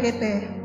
GT.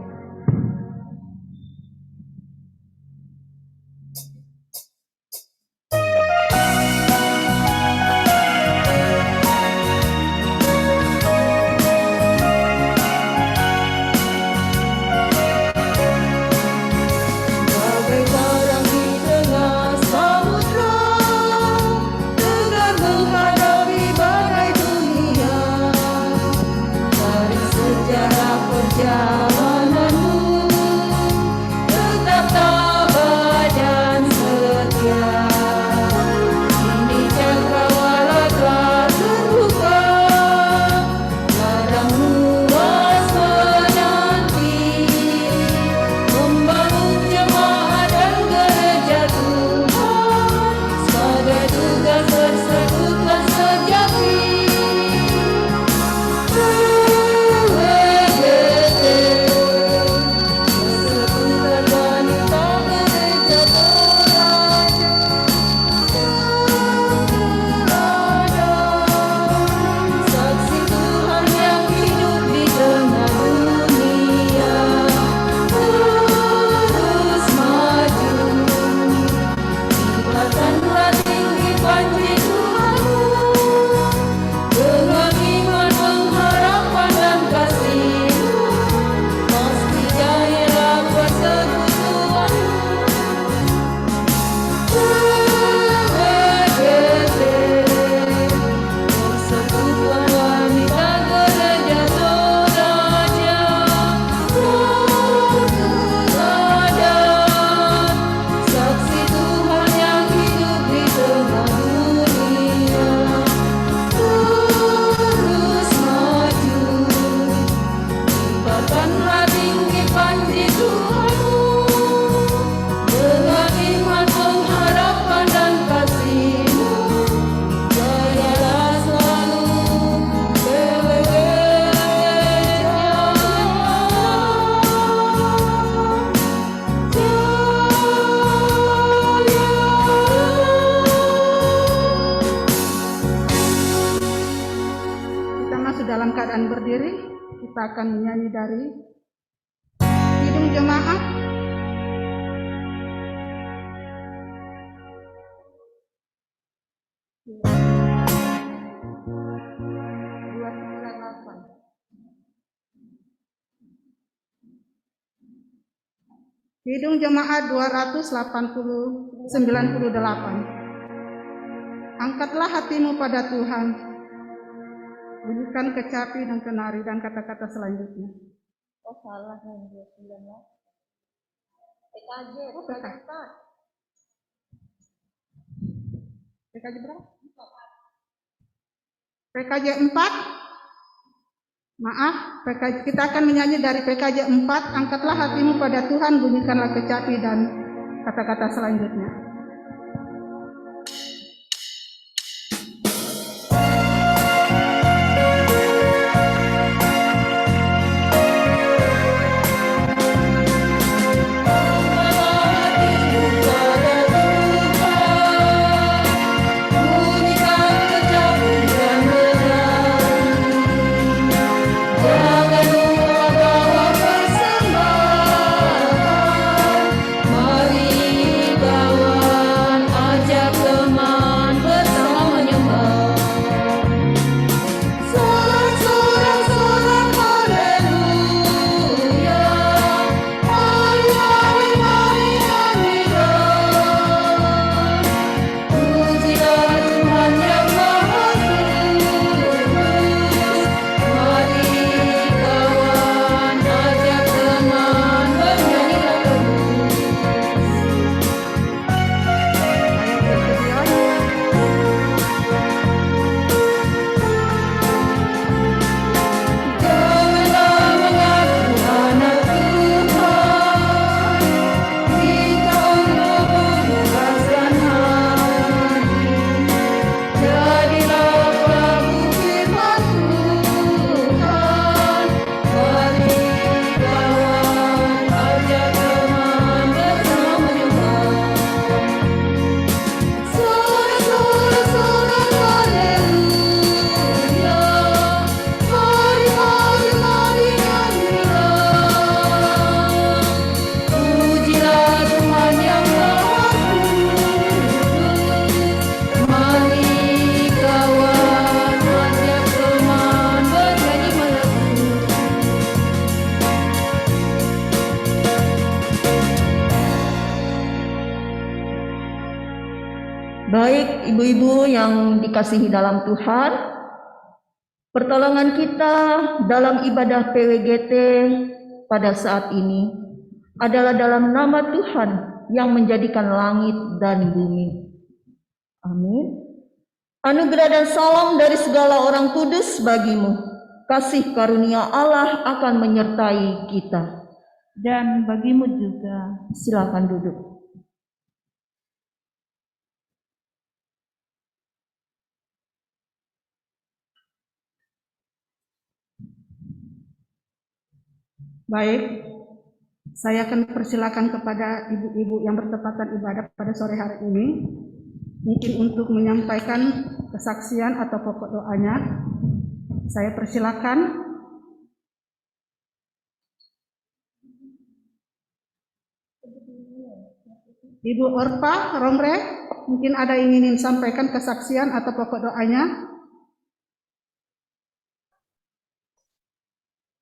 Dalam keadaan berdiri, kita akan menyanyi dari Kidung Jemaat. Kidung Jemaat 298. Angkatlah hatimu pada Tuhan. Bunyikan kecapi dan kenari dan kata-kata selanjutnya. Oh salah yang 29. PKJ, PKJ berapa? PKJ 4. Maaf, kita akan menyanyi dari PKJ 4. Angkatlah hatimu pada Tuhan, bunyikanlah kecapi dan kata-kata selanjutnya. Mari bawa Baik ibu-ibu yang dikasihi dalam Tuhan, pertolongan kita dalam ibadah PWGT pada saat ini adalah dalam nama Tuhan yang menjadikan langit dan bumi. Amin. Anugerah dan salam dari segala orang kudus bagimu. Kasih karunia Allah akan menyertai kita. Dan bagimu juga. Silakan duduk. Baik, saya akan persilakan kepada ibu-ibu yang bertepatan ibadah pada sore hari ini, mungkin untuk menyampaikan kesaksian atau pokok doanya. Saya persilakan. Ibu Orpa Romre, mungkin ada yang ingin sampaikan kesaksian atau pokok doanya.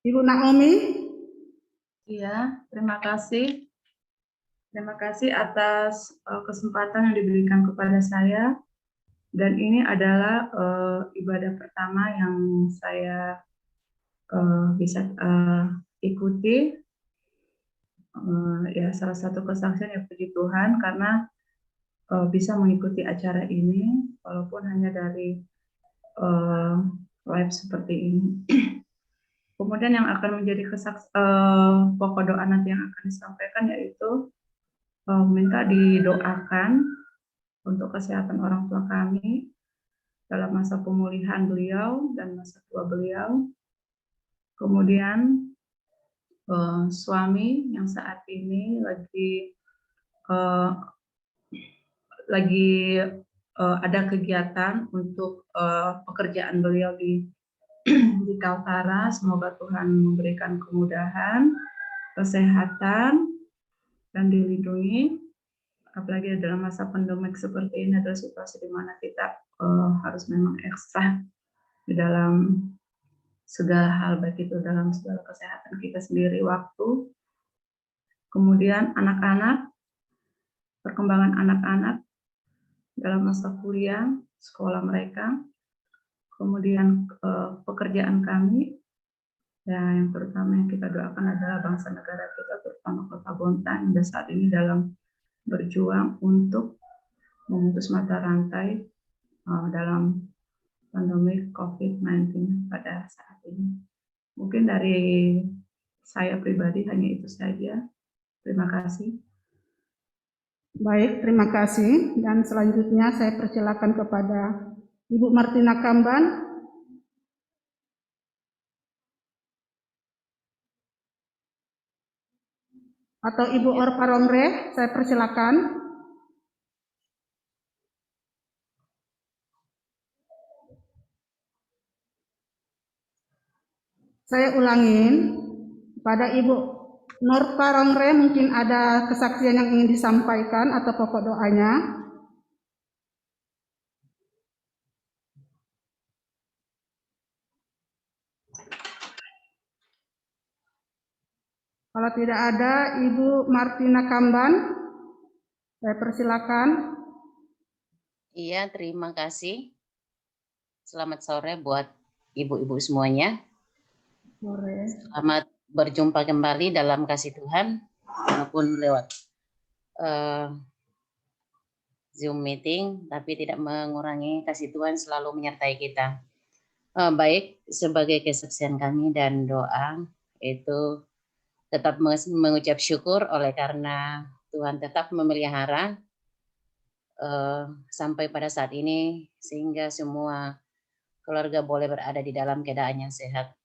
Ibu Naomi. Iya, terima kasih. Terima kasih atas kesempatan yang diberikan kepada saya. Dan ini adalah ibadah pertama yang saya bisa ikuti. Ya, salah satu kesaksian ya puji Tuhan karena bisa mengikuti acara ini walaupun hanya dari live seperti ini. Kemudian yang akan menjadi pokok doa nanti yang akan disampaikan yaitu minta didoakan untuk kesehatan orang tua kami dalam masa pemulihan beliau dan masa tua beliau. Kemudian suami yang saat ini lagi ada kegiatan untuk pekerjaan beliau di Kaltara. Semoga Tuhan memberikan kemudahan, kesehatan, dan dilindungi. Apalagi dalam masa pandemik seperti ini adalah situasi di mana kita harus memang ekstra di dalam segala hal, baik itu dalam segala kesehatan kita sendiri, waktu. Kemudian anak-anak, perkembangan anak-anak dalam masa kuliah, sekolah mereka. Kemudian pekerjaan kami, ya yang terutama yang kita doakan adalah bangsa negara kita, terutama Kota Bontang yang saat ini dalam berjuang untuk memutus mata rantai dalam pandemi COVID-19 pada saat ini. Mungkin dari saya pribadi hanya itu saja. Terima kasih. Baik, terima kasih. Dan selanjutnya saya persilakan kepada Ibu Martina Kamban. Atau Ibu Orpa Romre, saya persilakan. Saya ulangin, pada Ibu Norpa Romre mungkin ada kesaksian yang ingin disampaikan atau pokok doanya. Kalau tidak ada, Ibu Martina Kamban, saya persilakan. Iya, terima kasih. Selamat sore buat ibu-ibu semuanya. Sore. Selamat berjumpa kembali dalam kasih Tuhan, walaupun lewat Zoom meeting, tapi tidak mengurangi kasih Tuhan selalu menyertai kita. Baik, sebagai kesaksian kami dan doa, itu tetap mengucap syukur oleh karena Tuhan tetap memelihara sampai pada saat ini, sehingga semua keluarga boleh berada di dalam keadaan yang sehat.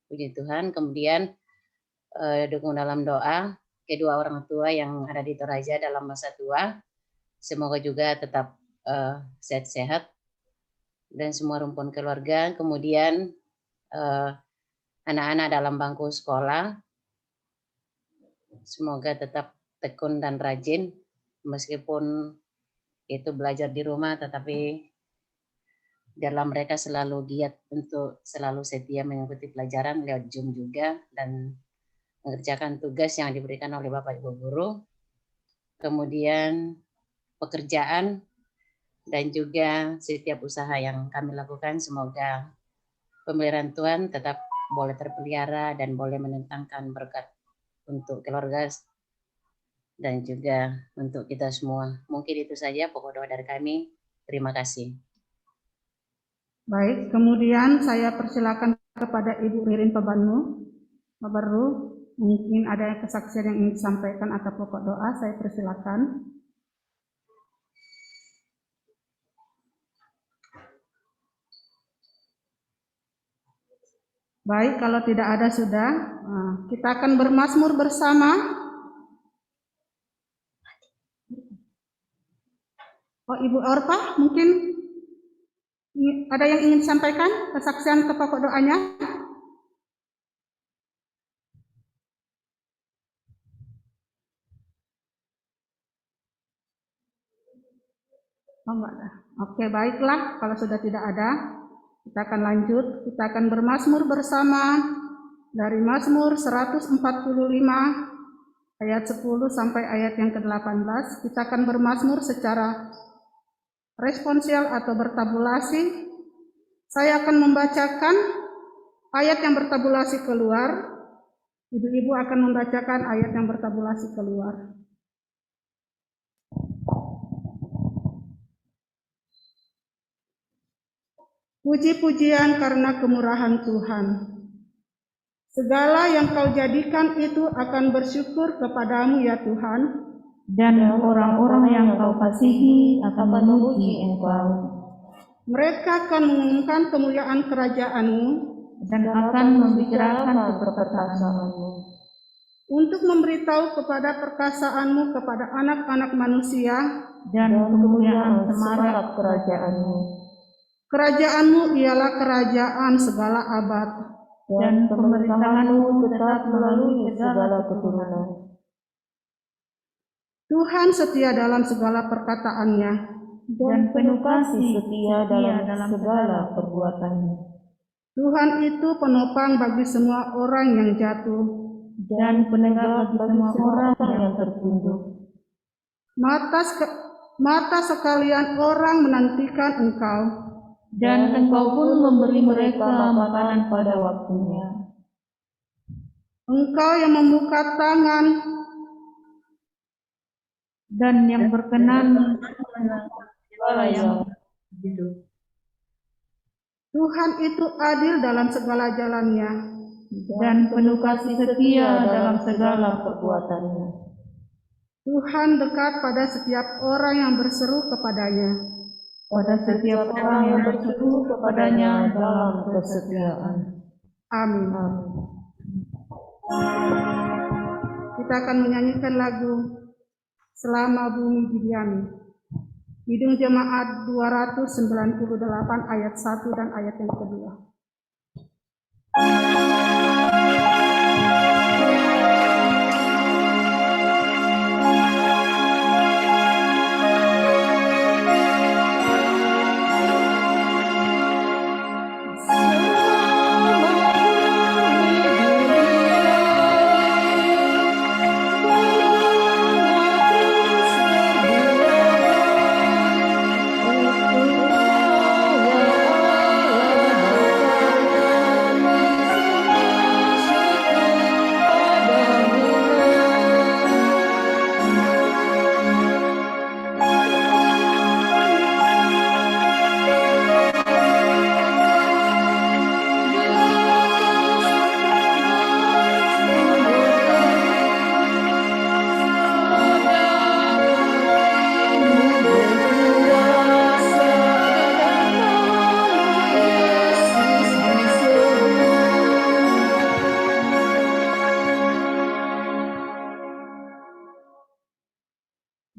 Puji Tuhan. Kemudian dukung dalam doa kedua orang tua yang ada di Toraja dalam masa tua, semoga juga tetap sehat-sehat dan semua rumpun keluarga. Kemudian anak-anak dalam bangku sekolah, semoga tetap tekun dan rajin meskipun itu belajar di rumah, tetapi dalam mereka selalu giat untuk selalu setia mengikuti pelajaran lewat Zoom juga dan mengerjakan tugas yang diberikan oleh Bapak Ibu Guru. Kemudian pekerjaan dan juga setiap usaha yang kami lakukan, semoga pemeliharaan Tuhan tetap boleh terpelihara dan boleh menentangkan berkat untuk keluarga dan juga untuk kita semua. Mungkin itu saja pokok doa dari kami. Terima kasih. Baik, kemudian saya persilakan kepada Ibu Ririn Pebaru. Mungkin ada kesaksian yang ingin disampaikan atau pokok doa, saya persilakan. Baik, kalau tidak ada sudah, kita akan bermazmur bersama. Oh, Ibu Orpa, mungkin ada yang ingin disampaikan kesaksian ke pokok doanya? Oh, enggak ada. Oke, baiklah, kalau sudah tidak ada, kita akan lanjut. Kita akan bermazmur bersama dari Mazmur 145 ayat 10 sampai ayat yang ke-18. Kita akan bermazmur secara responsial atau bertabulasi. Saya akan membacakan ayat yang bertabulasi keluar. Ibu-ibu akan membacakan ayat yang bertabulasi keluar. Puji-pujian karena kemurahan Tuhan. Segala yang kau jadikan itu akan bersyukur kepadamu ya Tuhan. Dan orang-orang yang kau kasihi akan memuji Engkau, Mereka akan mengumumkan kemuliaan kerajaan-Mu dan akan membicarakan keperkasaan-Mu, untuk memberitahu kepada perkasaan-Mu kepada anak-anak manusia. dan kemuliaan semarak kerajaan-Mu. Kerajaan-Mu ialah kerajaan segala abad. dan pemerintahan-Mu tetap melalui segala keturunan. Tuhan setia dalam segala perkataannya. Dan penuh kasih setia dalam segala perbuatannya. Tuhan itu penopang bagi semua orang yang jatuh. Dan penegak bagi semua orang yang tertunduk. Mata sekalian orang menantikan Engkau. Dan Engkau pun memberi mereka makanan pada waktunya. Engkau yang membuka tangan Dan yang berkenan segala yang hidup. Tuhan itu adil dalam segala jalannya. dan penuh kasih setia dalam segala perbuatannya. Tuhan dekat pada setiap orang yang berseru kepadanya. Pada setiap orang yang berseru kepadanya dalam kesetiaan. Amin. Kita akan menyanyikan lagu Selama Bumi Didiami. Kidung Jemaat 298 ayat 1 dan ayat yang kedua.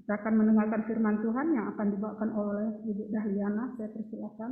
Kita akan mendengarkan firman Tuhan yang akan dibawakan oleh Ibu Dahliana. Saya persilakan.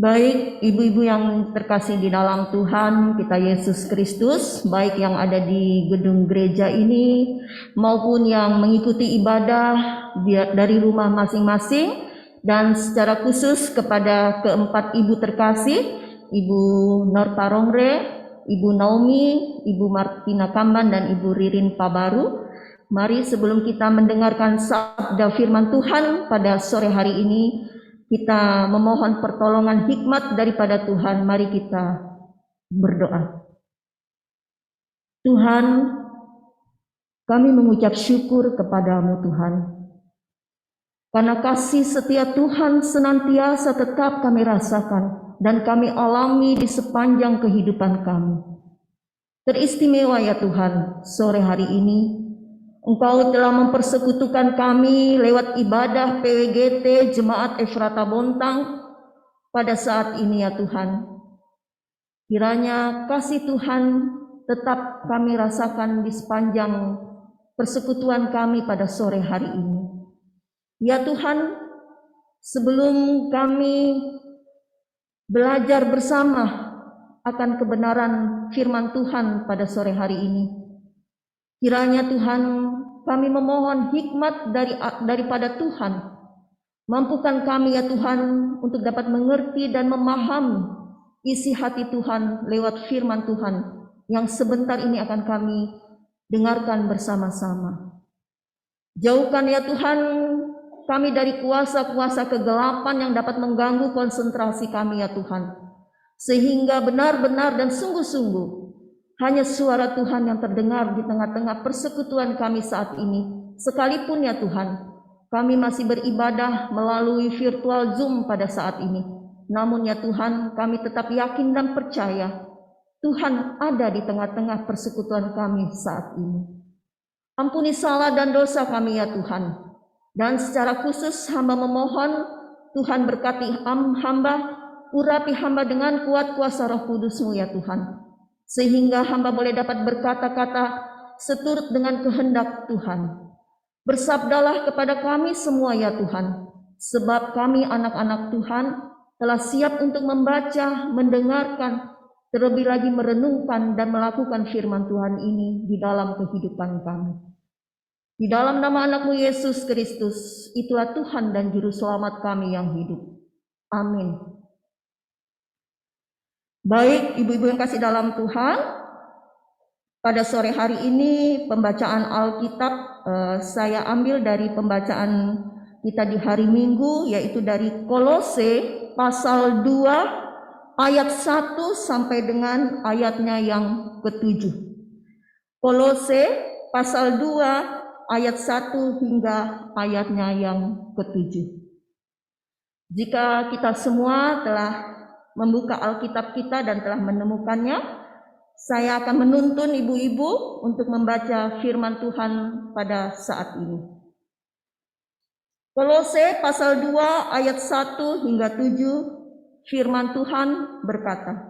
Baik ibu-ibu yang terkasih di dalam Tuhan kita Yesus Kristus, baik yang ada di gedung gereja ini maupun yang mengikuti ibadah dari rumah masing-masing, dan secara khusus kepada keempat ibu terkasih, Ibu Nur Parongre, Ibu Naomi, Ibu Martina Kamban, dan Ibu Ririn Pabaru. Mari sebelum kita mendengarkan sabda firman Tuhan pada sore hari ini, kita memohon pertolongan hikmat daripada Tuhan. Mari kita berdoa. Tuhan, kami mengucap syukur kepadamu Tuhan, karena kasih setia Tuhan senantiasa tetap kami rasakan dan kami alami di sepanjang kehidupan kami. Teristimewa ya Tuhan, sore hari ini Engkau telah mempersekutukan kami lewat ibadah PWGT Jemaat Efrata Bontang pada saat ini ya Tuhan. Kiranya kasih Tuhan tetap kami rasakan di sepanjang persekutuan kami pada sore hari ini. Ya Tuhan, sebelum kami belajar bersama akan kebenaran firman Tuhan pada sore hari ini, kiranya Tuhan kami memohon hikmat daripada Tuhan. Mampukan kami ya Tuhan untuk dapat mengerti dan memahami isi hati Tuhan lewat firman Tuhan yang sebentar ini akan kami dengarkan bersama-sama. Jauhkan ya Tuhan kami dari kuasa-kuasa kegelapan yang dapat mengganggu konsentrasi kami ya Tuhan. Sehingga benar-benar dan sungguh-sungguh hanya suara Tuhan yang terdengar di tengah-tengah persekutuan kami saat ini. Sekalipun ya Tuhan, kami masih beribadah melalui virtual Zoom pada saat ini. Namun ya Tuhan, kami tetap yakin dan percaya Tuhan ada di tengah-tengah persekutuan kami saat ini. Ampuni salah dan dosa kami ya Tuhan. Dan secara khusus hamba memohon Tuhan berkati hamba, urapi hamba dengan kuat kuasa Roh Kudus-Mu ya Tuhan, sehingga hamba boleh dapat berkata-kata seturut dengan kehendak Tuhan. Bersabdalah kepada kami semua ya Tuhan, sebab kami anak-anak Tuhan telah siap untuk membaca, mendengarkan, terlebih lagi merenungkan dan melakukan firman Tuhan ini di dalam kehidupan kami. Di dalam nama anak-Mu Yesus Kristus, itulah Tuhan dan Juru Selamat kami yang hidup. Amin. Baik, ibu-ibu yang kasih dalam Tuhan, pada sore hari ini pembacaan Alkitab saya ambil dari pembacaan kita di hari Minggu, yaitu dari Kolose pasal 2 ayat 1 sampai dengan ayatnya yang ke-7. Kolose pasal 2 ayat 1 hingga ayatnya yang ke-7. Jika kita semua telah membuka Alkitab kita dan telah menemukannya, saya akan menuntun ibu-ibu untuk membaca firman Tuhan pada saat ini. Kolose pasal 2 ayat 1 hingga 7, firman Tuhan berkata,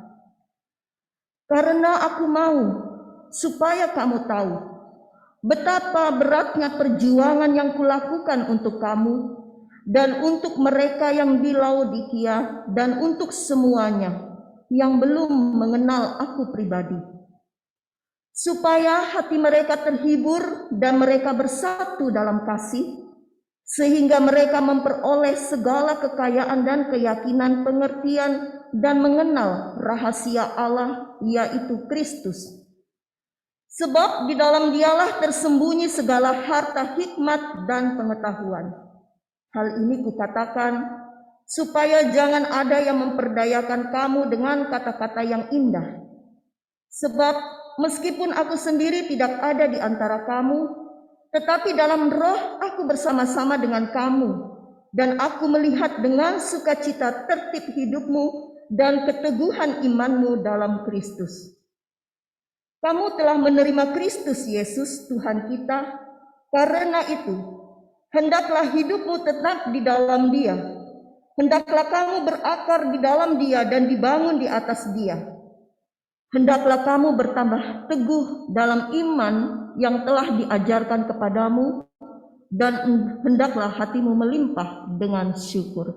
"Karena aku mau supaya kamu tahu betapa beratnya perjuangan yang kulakukan untuk kamu dan untuk mereka yang di Laodikia dan untuk semuanya yang belum mengenal aku pribadi, supaya hati mereka terhibur dan mereka bersatu dalam kasih, sehingga mereka memperoleh segala kekayaan dan keyakinan pengertian dan mengenal rahasia Allah, yaitu Kristus. Sebab di dalam Dialah tersembunyi segala harta hikmat dan pengetahuan. Hal ini kukatakan supaya jangan ada yang memperdayakan kamu dengan kata-kata yang indah. Sebab meskipun aku sendiri tidak ada di antara kamu, tetapi dalam roh aku bersama-sama dengan kamu, dan aku melihat dengan sukacita tertib hidupmu dan keteguhan imanmu dalam Kristus. Kamu telah menerima Kristus Yesus Tuhan kita, karena itu hendaklah hidupmu tetap di dalam Dia. Hendaklah kamu berakar di dalam Dia dan dibangun di atas Dia. Hendaklah kamu bertambah teguh dalam iman yang telah diajarkan kepadamu, dan hendaklah hatimu melimpah dengan syukur.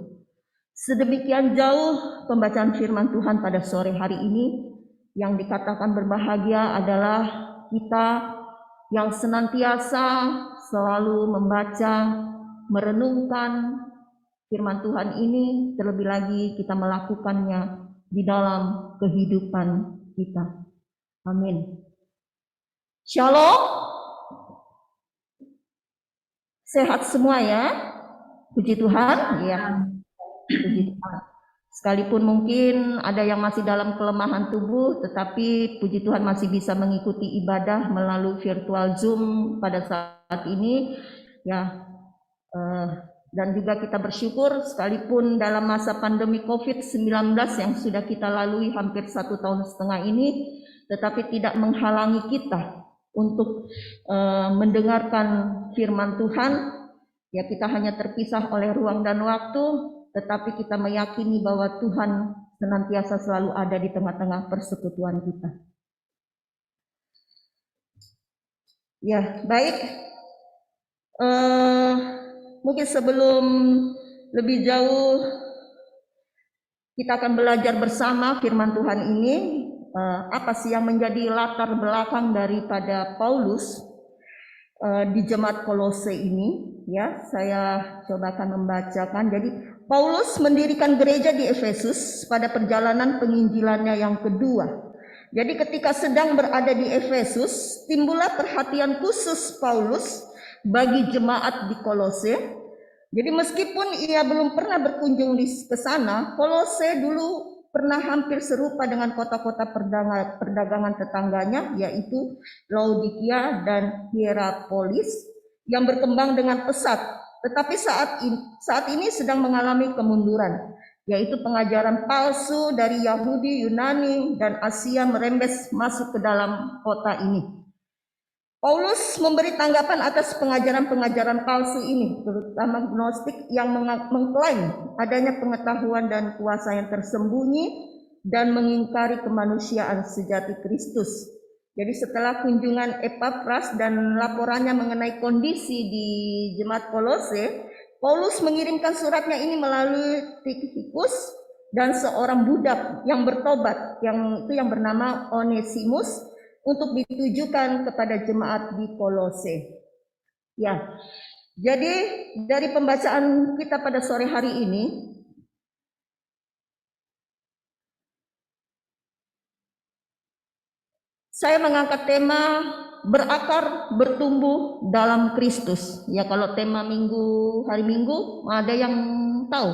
Sedemikian jauh pembacaan firman Tuhan pada sore hari ini. Yang dikatakan berbahagia adalah kita yang senantiasa selalu membaca, merenungkan firman Tuhan ini, terlebih lagi kita melakukannya di dalam kehidupan kita. Amin. Shalom. Sehat semua ya. Puji Tuhan. Ya. Puji Tuhan. Sekalipun mungkin ada yang masih dalam kelemahan tubuh, tetapi puji Tuhan masih bisa mengikuti ibadah melalui virtual Zoom pada saat ini. Ya, dan juga kita bersyukur sekalipun dalam masa pandemi COVID-19 yang sudah kita lalui hampir 1,5 tahun ini, tetapi tidak menghalangi kita untuk mendengarkan firman Tuhan. Ya, kita hanya terpisah oleh ruang dan waktu, tetapi kita meyakini bahwa Tuhan senantiasa selalu ada di tengah-tengah persekutuan kita. Ya, baik. Mungkin sebelum lebih jauh kita akan belajar bersama firman Tuhan ini, apa sih yang menjadi latar belakang daripada Paulus di jemaat Kolose ini. Ya, saya coba akan membacakan. Jadi Paulus mendirikan gereja di Efesus pada perjalanan penginjilannya yang kedua. Jadi ketika sedang berada di Efesus, timbullah perhatian khusus Paulus bagi jemaat di Kolose. Jadi meskipun ia belum pernah berkunjung ke sana, Kolose dulu pernah hampir serupa dengan kota-kota perdagangan tetangganya, yaitu Laodikia dan Hierapolis, yang berkembang dengan pesat, tetapi saat ini sedang mengalami kemunduran, yaitu pengajaran palsu dari Yahudi, Yunani, dan Asia merembes masuk ke dalam kota ini. Paulus memberi tanggapan atas pengajaran-pengajaran palsu ini, terutama Gnostik yang mengklaim adanya pengetahuan dan kuasa yang tersembunyi dan mengingkari kemanusiaan sejati Kristus. Jadi setelah kunjungan Epafras dan laporannya mengenai kondisi di jemaat Kolose, Paulus mengirimkan suratnya ini melalui Tikhikus dan seorang budak yang bertobat, yang bernama Onesimus, untuk ditujukan kepada jemaat di Kolose. Ya, jadi dari pembacaan kita pada sore hari ini, saya mengangkat tema berakar, bertumbuh dalam Kristus. Ya, kalau tema hari Minggu, ada yang tahu?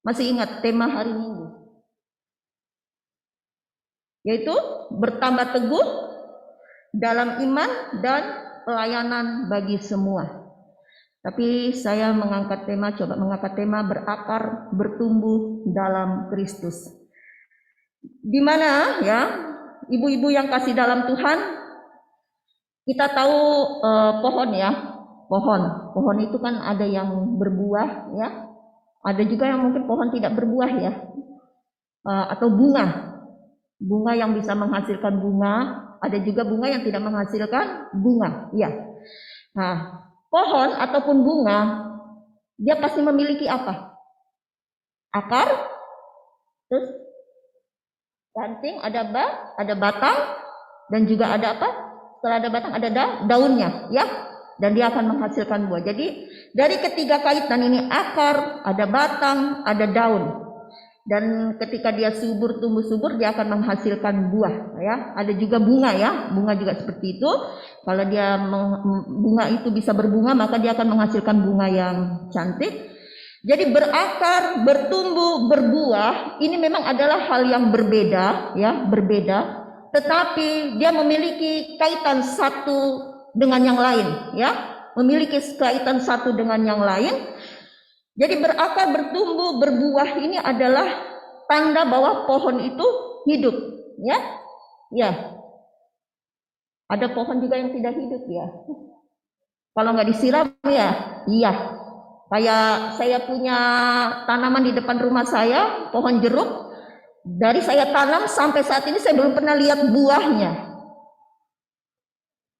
Masih ingat tema hari Minggu? Yaitu bertambah teguh dalam iman dan pelayanan bagi semua. Tapi saya mengangkat tema berakar, bertumbuh dalam Kristus. Di mana ya, ibu-ibu yang kasih dalam Tuhan, kita tahu pohon ya, pohon itu kan ada yang berbuah ya, ada juga yang mungkin pohon tidak berbuah ya, atau bunga yang bisa menghasilkan bunga, ada juga bunga yang tidak menghasilkan bunga ya. Nah, pohon ataupun bunga dia pasti memiliki apa? Akar, terus ranting, ada batang, dan juga ada apa? Setelah ada batang ada daunnya, ya. Dan dia akan menghasilkan buah. Jadi dari ketiga kaitan ini, akar, ada batang, ada daun. Dan ketika dia tumbuh subur, dia akan menghasilkan buah, ya. Ada juga bunga, ya. Bunga juga seperti itu. Kalau dia bunga itu bisa berbunga, maka dia akan menghasilkan bunga yang cantik. Jadi berakar, bertumbuh, berbuah, ini memang adalah hal yang berbeda, ya, berbeda. Tetapi dia memiliki kaitan satu dengan yang lain, ya, memiliki kaitan satu dengan yang lain. Jadi berakar, bertumbuh, berbuah ini adalah tanda bahwa pohon itu hidup, ya, ya. Ada pohon juga yang tidak hidup, ya. Kalau nggak disiram, ya, iya. Kayak saya punya tanaman di depan rumah saya, pohon jeruk. Dari saya tanam sampai saat ini saya belum pernah lihat buahnya.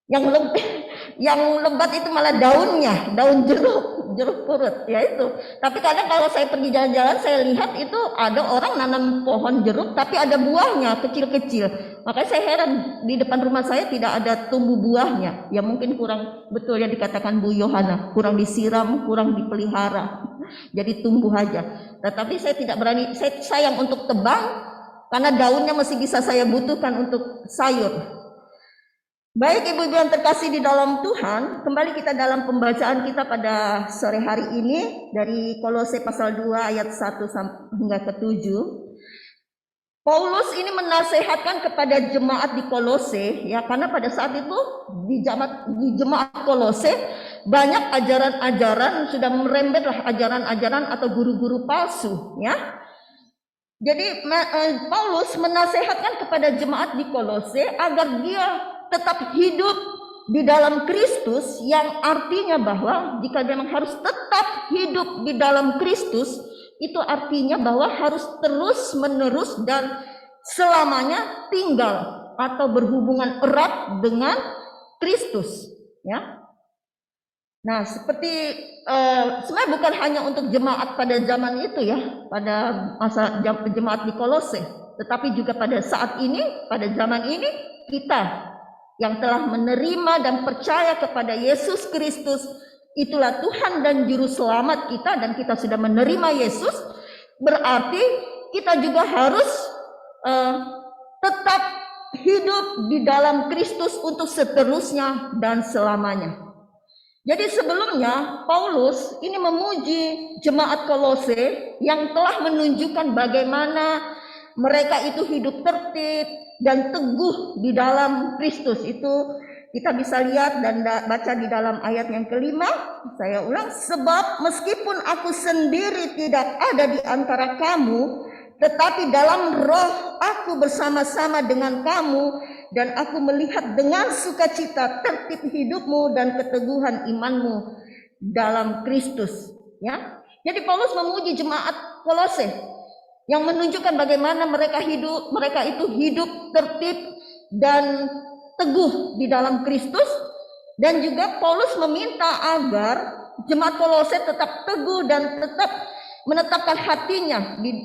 Yang lebat itu malah daunnya, daun jeruk. jeruk purut, ya itu. Tapi kadang kalau saya pergi jalan-jalan, saya lihat itu ada orang nanam pohon jeruk, tapi ada buahnya kecil-kecil. Makanya saya heran, di depan rumah saya tidak ada tumbuh buahnya. Ya mungkin kurang, betul yang dikatakan Bu Yohana, kurang disiram, kurang dipelihara. Jadi tumbuh aja. Tetapi saya tidak berani, saya sayang untuk tebang, karena daunnya masih bisa saya butuhkan untuk sayur. Baik ibu-ibu yang terkasih di dalam Tuhan, kembali kita dalam pembacaan kita pada sore hari ini dari Kolose pasal 2 ayat 1 hingga ke 7. Paulus ini menasehatkan kepada jemaat di Kolose, ya, karena pada saat itu di jemaat Kolose banyak ajaran-ajaran, sudah merembetlah ajaran-ajaran atau guru-guru palsu, ya. Jadi Paulus menasehatkan kepada jemaat di Kolose agar dia tetap hidup di dalam Kristus, yang artinya bahwa jika memang harus tetap hidup di dalam Kristus, itu artinya bahwa harus terus menerus dan selamanya tinggal atau berhubungan erat dengan Kristus, ya. Nah, seperti sebenarnya bukan hanya untuk jemaat pada zaman itu, ya, pada masa jemaat di Kolose, tetapi juga pada saat ini, pada zaman ini, kita yang telah menerima dan percaya kepada Yesus Kristus, itulah Tuhan dan Juru Selamat kita, dan kita sudah menerima Yesus, berarti kita juga harus tetap hidup di dalam Kristus untuk seterusnya dan selamanya. Jadi sebelumnya Paulus ini memuji jemaat Kolose yang telah menunjukkan bagaimana mereka itu hidup tertib dan teguh di dalam Kristus. Itu kita bisa lihat dan baca di dalam ayat yang kelima. Saya ulang, sebab meskipun aku sendiri tidak ada di antara kamu, tetapi dalam roh aku bersama-sama dengan kamu, dan aku melihat dengan sukacita tertib hidupmu dan keteguhan imanmu dalam Kristus, ya. Jadi Paulus memuji jemaat Kolose yang menunjukkan bagaimana mereka itu hidup tertib dan teguh di dalam Kristus. Dan juga Paulus meminta agar jemaat Kolose tetap teguh dan tetap menetapkan hatinya di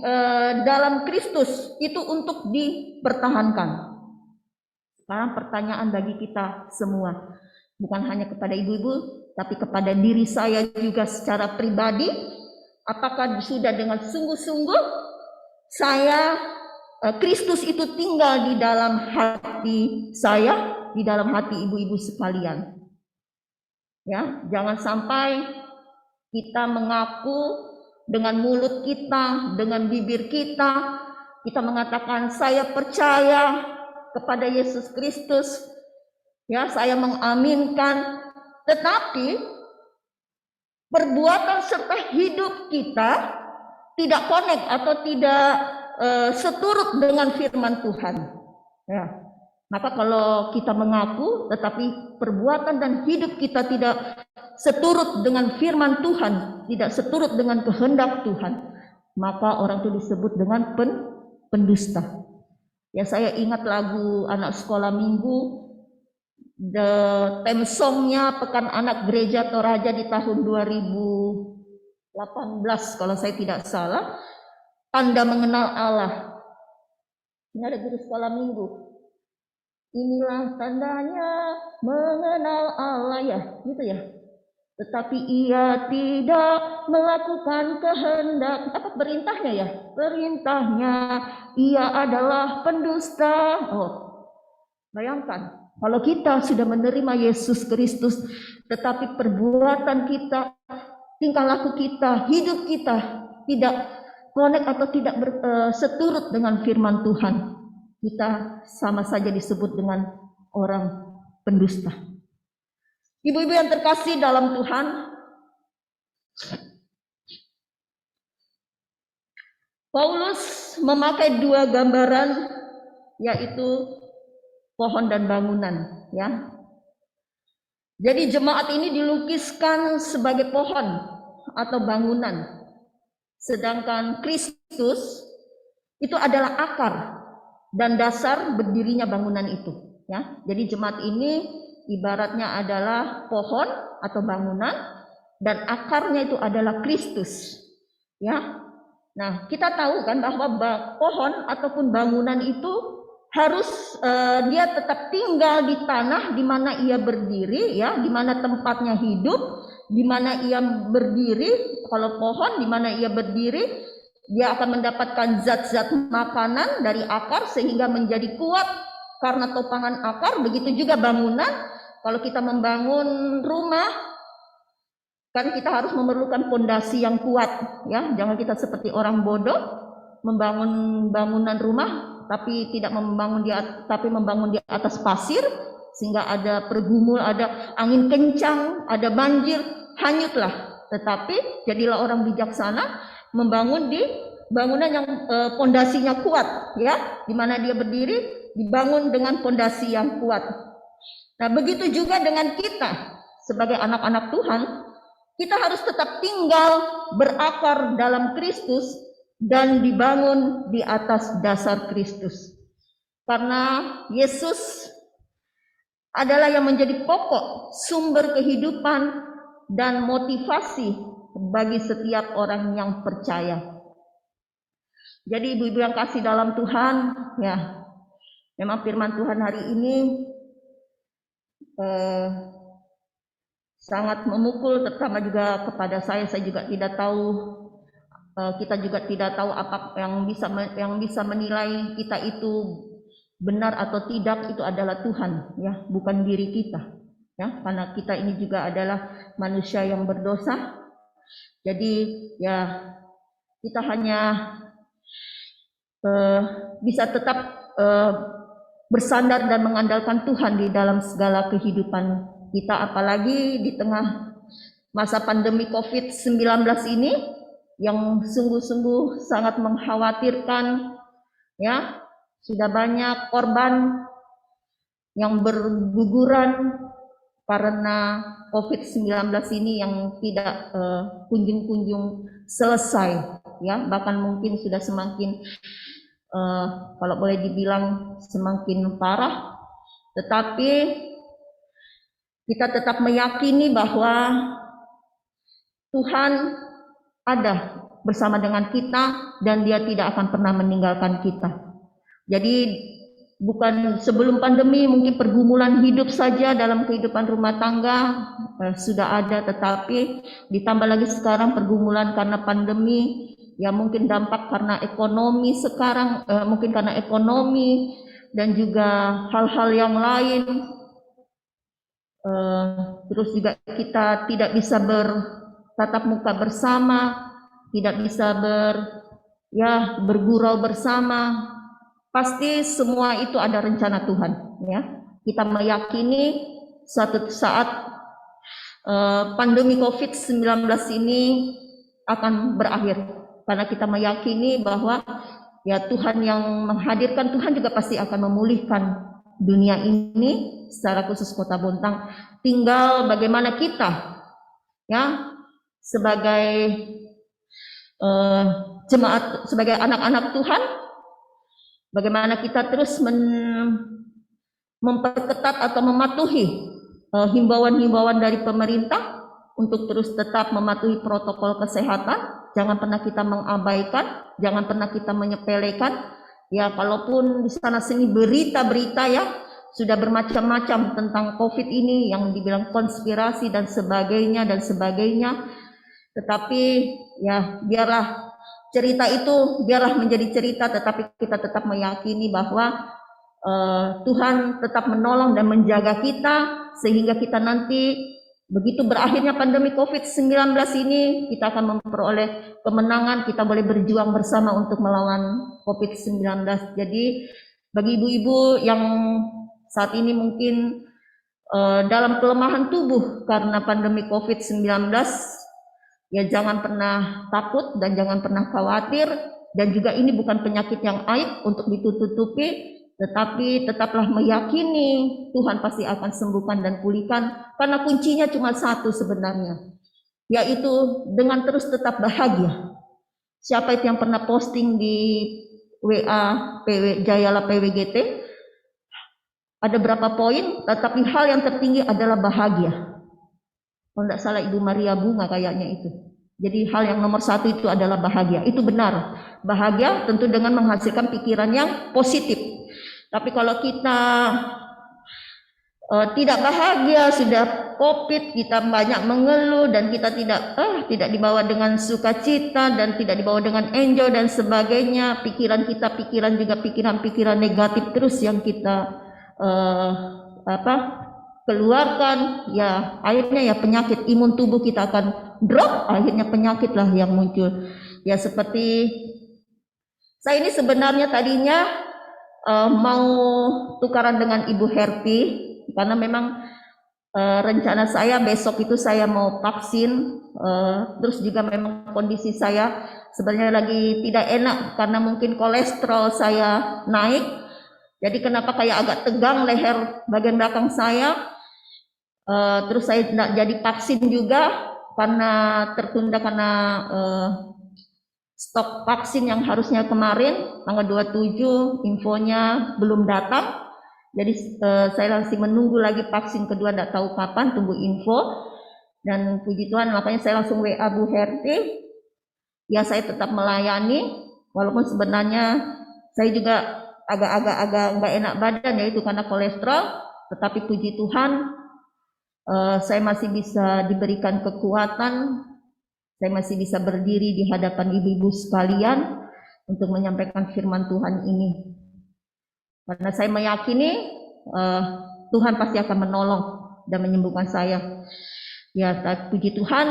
dalam Kristus itu untuk dipertahankan. Sekarang pertanyaan bagi kita semua, bukan hanya kepada ibu-ibu, tapi kepada diri saya juga secara pribadi, apakah sudah dengan sungguh-sungguh Kristus itu tinggal di dalam hati saya, di dalam hati ibu-ibu sekalian. Ya, jangan sampai kita mengaku dengan mulut kita, dengan bibir kita mengatakan saya percaya kepada Yesus Kristus, ya, saya mengaminkan, tetapi perbuatan serta hidup kita tidak connect atau tidak seturut dengan firman Tuhan, ya. Maka kalau kita mengaku tetapi perbuatan dan hidup kita tidak seturut dengan firman Tuhan, tidak seturut dengan kehendak Tuhan, maka orang itu disebut dengan pendusta. Ya, saya ingat lagu anak sekolah minggu, theme songnya Pekan Anak Gereja Toraja di tahun 2018 kalau saya tidak salah, tanda mengenal Allah. Ini ada guru sekolah minggu. Inilah tandanya mengenal Allah, ya, gitu ya. Tetapi ia tidak melakukan kehendak, apa perintahnya, ya? Perintahnya, ia adalah pendusta. Oh, bayangkan, kalau kita sudah menerima Yesus Kristus, tetapi perbuatan kita, tingkah laku kita, hidup kita tidak connect atau tidak seturut dengan firman Tuhan, kita sama saja disebut dengan orang pendusta. Ibu-ibu yang terkasih dalam Tuhan, Paulus memakai dua gambaran, yaitu pohon dan bangunan, ya. Jadi jemaat ini dilukiskan sebagai pohon atau bangunan, sedangkan Kristus itu adalah akar dan dasar berdirinya bangunan itu, ya. Jadi jemaat ini ibaratnya adalah pohon atau bangunan, dan akarnya itu adalah Kristus. Ya. Nah, kita tahu kan bahwa pohon ataupun bangunan itu harus dia tetap tinggal di tanah di mana ia berdiri, ya, di mana tempatnya hidup, di mana ia berdiri. Kalau pohon di mana ia berdiri, dia akan mendapatkan zat-zat makanan dari akar sehingga menjadi kuat karena topangan akar. Begitu juga bangunan. Kalau kita membangun rumah, kan kita harus memerlukan fondasi yang kuat, ya. Jangan kita seperti orang bodoh membangun bangunan rumah tapi membangun di atas pasir sehingga ada pergumul, ada angin kencang, ada banjir, hanyutlah. Tetapi jadilah orang bijaksana membangun di bangunan yang fondasinya kuat, ya. Di mana dia berdiri dibangun dengan fondasi yang kuat. Nah, begitu juga dengan kita sebagai anak-anak Tuhan. Kita harus tetap tinggal berakar dalam Kristus dan dibangun di atas dasar Kristus. Karena Yesus adalah yang menjadi pokok, sumber kehidupan dan motivasi bagi setiap orang yang percaya. Jadi ibu-ibu yang kasih dalam Tuhan, ya, memang firman Tuhan hari ini sangat memukul, terutama juga kepada saya. Saya juga tidak tahu, kita juga tidak tahu apa yang bisa menilai kita itu benar atau tidak. Itu adalah Tuhan, ya, bukan diri kita, ya, karena kita ini juga adalah manusia yang berdosa. Jadi ya kita hanya bisa tetap bersandar dan mengandalkan Tuhan di dalam segala kehidupan kita, apalagi di tengah masa pandemi COVID-19 ini yang sungguh-sungguh sangat mengkhawatirkan, ya. Sudah banyak korban yang berguguran karena COVID-19 ini yang tidak kunjung-kunjung selesai, ya. Bahkan mungkin sudah semakin kalau boleh dibilang semakin parah. Tetapi kita tetap meyakini bahwa Tuhan ada bersama dengan kita dan Dia tidak akan pernah meninggalkan kita. Jadi bukan sebelum pandemi mungkin pergumulan hidup saja dalam kehidupan rumah tangga sudah ada, tetapi ditambah lagi sekarang pergumulan karena pandemi, ya, mungkin dampak karena ekonomi sekarang, mungkin karena ekonomi dan juga hal-hal yang lain. Terus juga kita tidak bisa bertatap muka bersama, tidak bisa bergurau bersama. Pasti semua itu ada rencana Tuhan, ya. Kita meyakini suatu saat pandemi COVID-19 ini akan berakhir, karena kita meyakini bahwa ya Tuhan yang menghadirkan, Tuhan juga pasti akan memulihkan dunia ini, secara khusus Kota Bontang. Tinggal bagaimana kita, ya, sebagai jemaat, sebagai anak-anak Tuhan, bagaimana kita terus memperketat atau mematuhi himbauan-himbauan dari pemerintah untuk terus tetap mematuhi protokol kesehatan. Jangan pernah kita mengabaikan, jangan pernah kita menyepelekan. Ya, kalaupun di sana sini berita-berita, ya, sudah bermacam-macam tentang COVID ini yang dibilang konspirasi dan sebagainya, tetapi ya biarlah cerita itu menjadi cerita, tetapi kita tetap meyakini bahwa Tuhan tetap menolong dan menjaga kita sehingga kita nanti begitu berakhirnya pandemi COVID-19 ini, kita akan memperoleh kemenangan, kita boleh berjuang bersama untuk melawan COVID-19. Jadi bagi ibu-ibu yang saat ini mungkin dalam kelemahan tubuh karena pandemi COVID-19, ya jangan pernah takut dan jangan pernah khawatir. Dan juga ini bukan penyakit yang aib untuk ditutupi, tetapi tetaplah meyakini Tuhan pasti akan sembuhkan dan pulihkan, karena kuncinya cuma satu sebenarnya, yaitu dengan terus tetap bahagia. Siapa itu yang pernah posting di WA Jayala PWGT? Ada berapa poin, tetapi hal yang tertinggi adalah bahagia. Kalau tidak salah Ibu Maria Bunga kayaknya itu. Jadi hal yang nomor satu itu adalah bahagia. Itu benar. Bahagia tentu dengan menghasilkan pikiran yang positif. Tapi kalau kita tidak bahagia, sudah COVID, kita banyak mengeluh dan kita tidak dibawa dengan sukacita dan tidak dibawa dengan enjoy dan sebagainya. Pikiran juga pikiran-pikiran negatif terus yang kita keluarkan, ya akhirnya ya penyakit imun tubuh kita akan drop, akhirnya penyakitlah yang muncul. Ya seperti saya ini sebenarnya tadinya mau tukaran dengan Ibu Herti karena memang rencana saya besok itu saya mau vaksin, terus juga memang kondisi saya sebenarnya lagi tidak enak karena mungkin kolesterol saya naik, jadi kenapa kayak agak tegang leher bagian belakang saya, terus saya tidak jadi vaksin juga karena tertunda karena stok vaksin yang harusnya kemarin tanggal 27 infonya belum datang. Jadi saya masih menunggu lagi vaksin kedua, tidak tahu kapan, tunggu info. Dan puji Tuhan makanya saya langsung WA Bu Herti. Ya saya tetap melayani, walaupun sebenarnya saya juga agak nggak enak badan ya itu karena kolesterol. Tetapi puji Tuhan saya masih bisa diberikan kekuatan, saya masih bisa berdiri di hadapan ibu-ibu sekalian untuk menyampaikan firman Tuhan ini. Karena saya meyakini Tuhan pasti akan menolong dan menyembuhkan saya. Ya, puji Tuhan,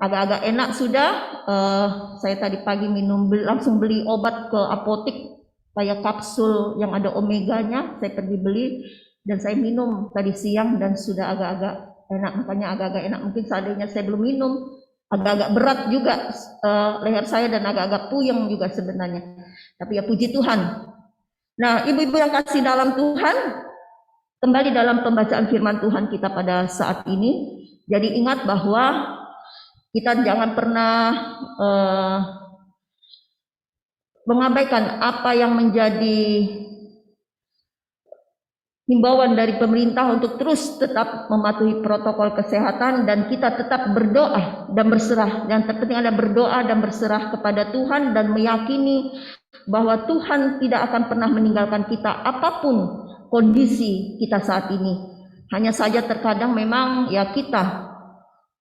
agak-agak enak sudah. Saya tadi pagi langsung beli obat ke apotek, kayak kapsul yang ada omeganya. Saya pergi beli dan saya minum tadi siang dan sudah agak-agak enak. Makanya agak-agak enak. Mungkin seandainya saya belum minum, agak-agak berat juga leher saya dan agak-agak puyeng juga sebenarnya. Tapi ya puji Tuhan. Nah, ibu-ibu yang kasih dalam Tuhan, kembali dalam pembacaan firman Tuhan kita pada saat ini. Jadi ingat bahwa kita jangan pernah mengabaikan apa yang menjadi himbauan dari pemerintah untuk terus tetap mematuhi protokol kesehatan dan kita tetap berdoa dan berserah. Yang terpenting adalah berdoa dan berserah kepada Tuhan dan meyakini bahwa Tuhan tidak akan pernah meninggalkan kita apapun kondisi kita saat ini. Hanya saja terkadang memang ya kita,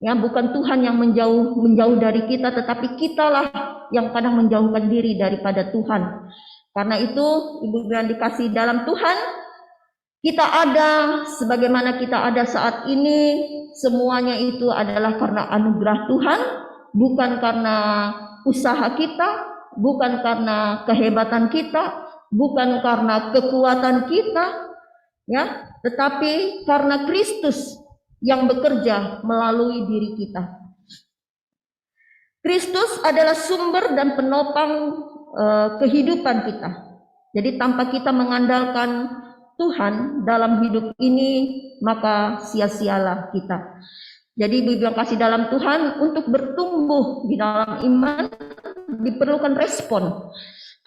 ya bukan Tuhan yang menjauh dari kita, tetapi kitalah yang kadang menjauhkan diri daripada Tuhan. Karena itu ibu yang dikasih dalam Tuhan, kita ada sebagaimana kita ada saat ini, semuanya itu adalah karena anugerah Tuhan, bukan karena usaha kita, bukan karena kehebatan kita, bukan karena kekuatan kita, ya, tetapi karena Kristus yang bekerja melalui diri kita. Kristus adalah sumber dan penopang kehidupan kita. Jadi tanpa kita mengandalkan Tuhan dalam hidup ini, maka sia-sialah kita. Jadi ibu yang kasih dalam Tuhan, untuk bertumbuh di dalam iman diperlukan respon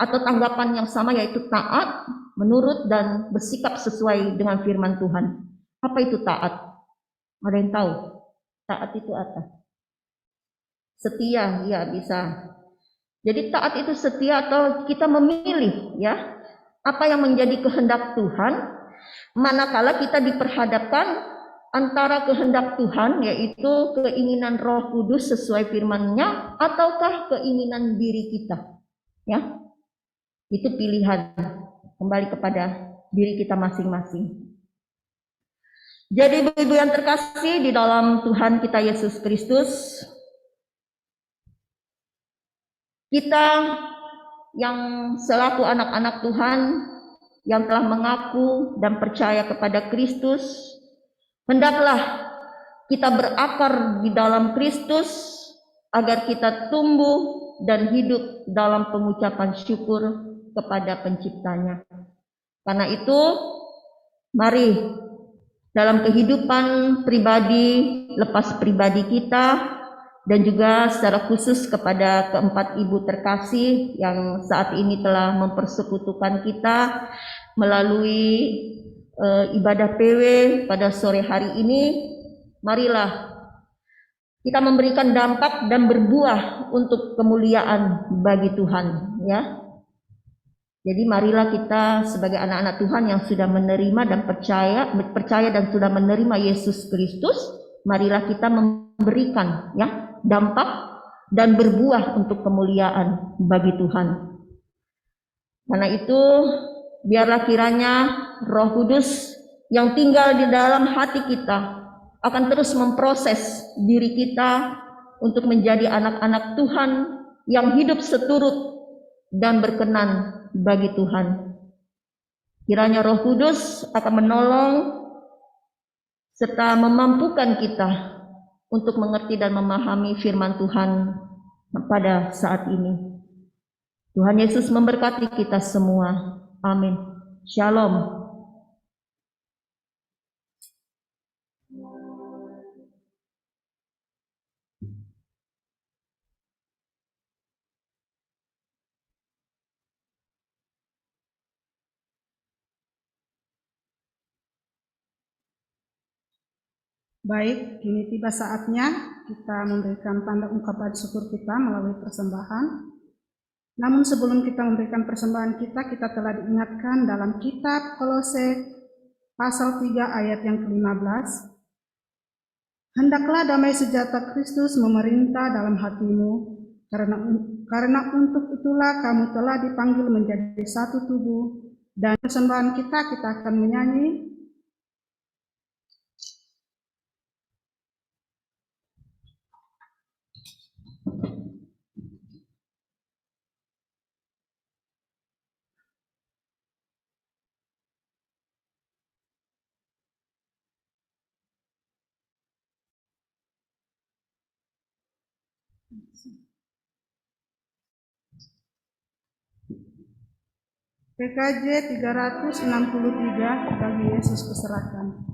atau tanggapan yang sama, yaitu taat, menurut dan bersikap sesuai dengan firman Tuhan. Apa itu taat? Ada yang tahu? Taat itu apa? Setia, ya bisa. Jadi taat itu setia atau kita memilih ya apa yang menjadi kehendak Tuhan, manakala kita diperhadapkan antara kehendak Tuhan yaitu keinginan Roh Kudus sesuai firman-Nya ataukah keinginan diri kita. Ya. Itu pilihan, kembali kepada diri kita masing-masing. Jadi ibu-ibu yang terkasih di dalam Tuhan kita Yesus Kristus, kita yang selaku anak-anak Tuhan yang telah mengaku dan percaya kepada Kristus, hendaklah kita berakar di dalam Kristus agar kita tumbuh dan hidup dalam pengucapan syukur kepada Penciptanya. Karena itu, mari dalam kehidupan pribadi, lepas pribadi kita, dan juga secara khusus kepada keempat ibu terkasih yang saat ini telah mempersekutukan kita melalui ibadah PW pada sore hari ini, marilah kita memberikan dampak dan berbuah untuk kemuliaan bagi Tuhan, ya. Jadi marilah kita sebagai anak-anak Tuhan yang sudah menerima dan percaya dan sudah menerima Yesus Kristus, marilah kita memberikan ya dampak dan berbuah untuk kemuliaan bagi Tuhan. Karena itu biarlah kiranya Roh Kudus yang tinggal di dalam hati kita akan terus memproses diri kita untuk menjadi anak-anak Tuhan yang hidup seturut dan berkenan bagi Tuhan. Kiranya Roh Kudus akan menolong serta memampukan kita untuk mengerti dan memahami firman Tuhan pada saat ini. Tuhan Yesus memberkati kita semua. Amin. Shalom. Baik, kini tiba saatnya kita memberikan tanda ungkapan syukur kita melalui persembahan. Namun sebelum kita memberikan persembahan kita telah diingatkan dalam kitab Kolose pasal 3 ayat yang ke-15. Hendaklah damai sejahtera Kristus memerintah dalam hatimu, karena untuk itulah kamu telah dipanggil menjadi satu tubuh. Dan persembahan kita akan menyanyi PKJ 363 bagi Yesus kuserahkan.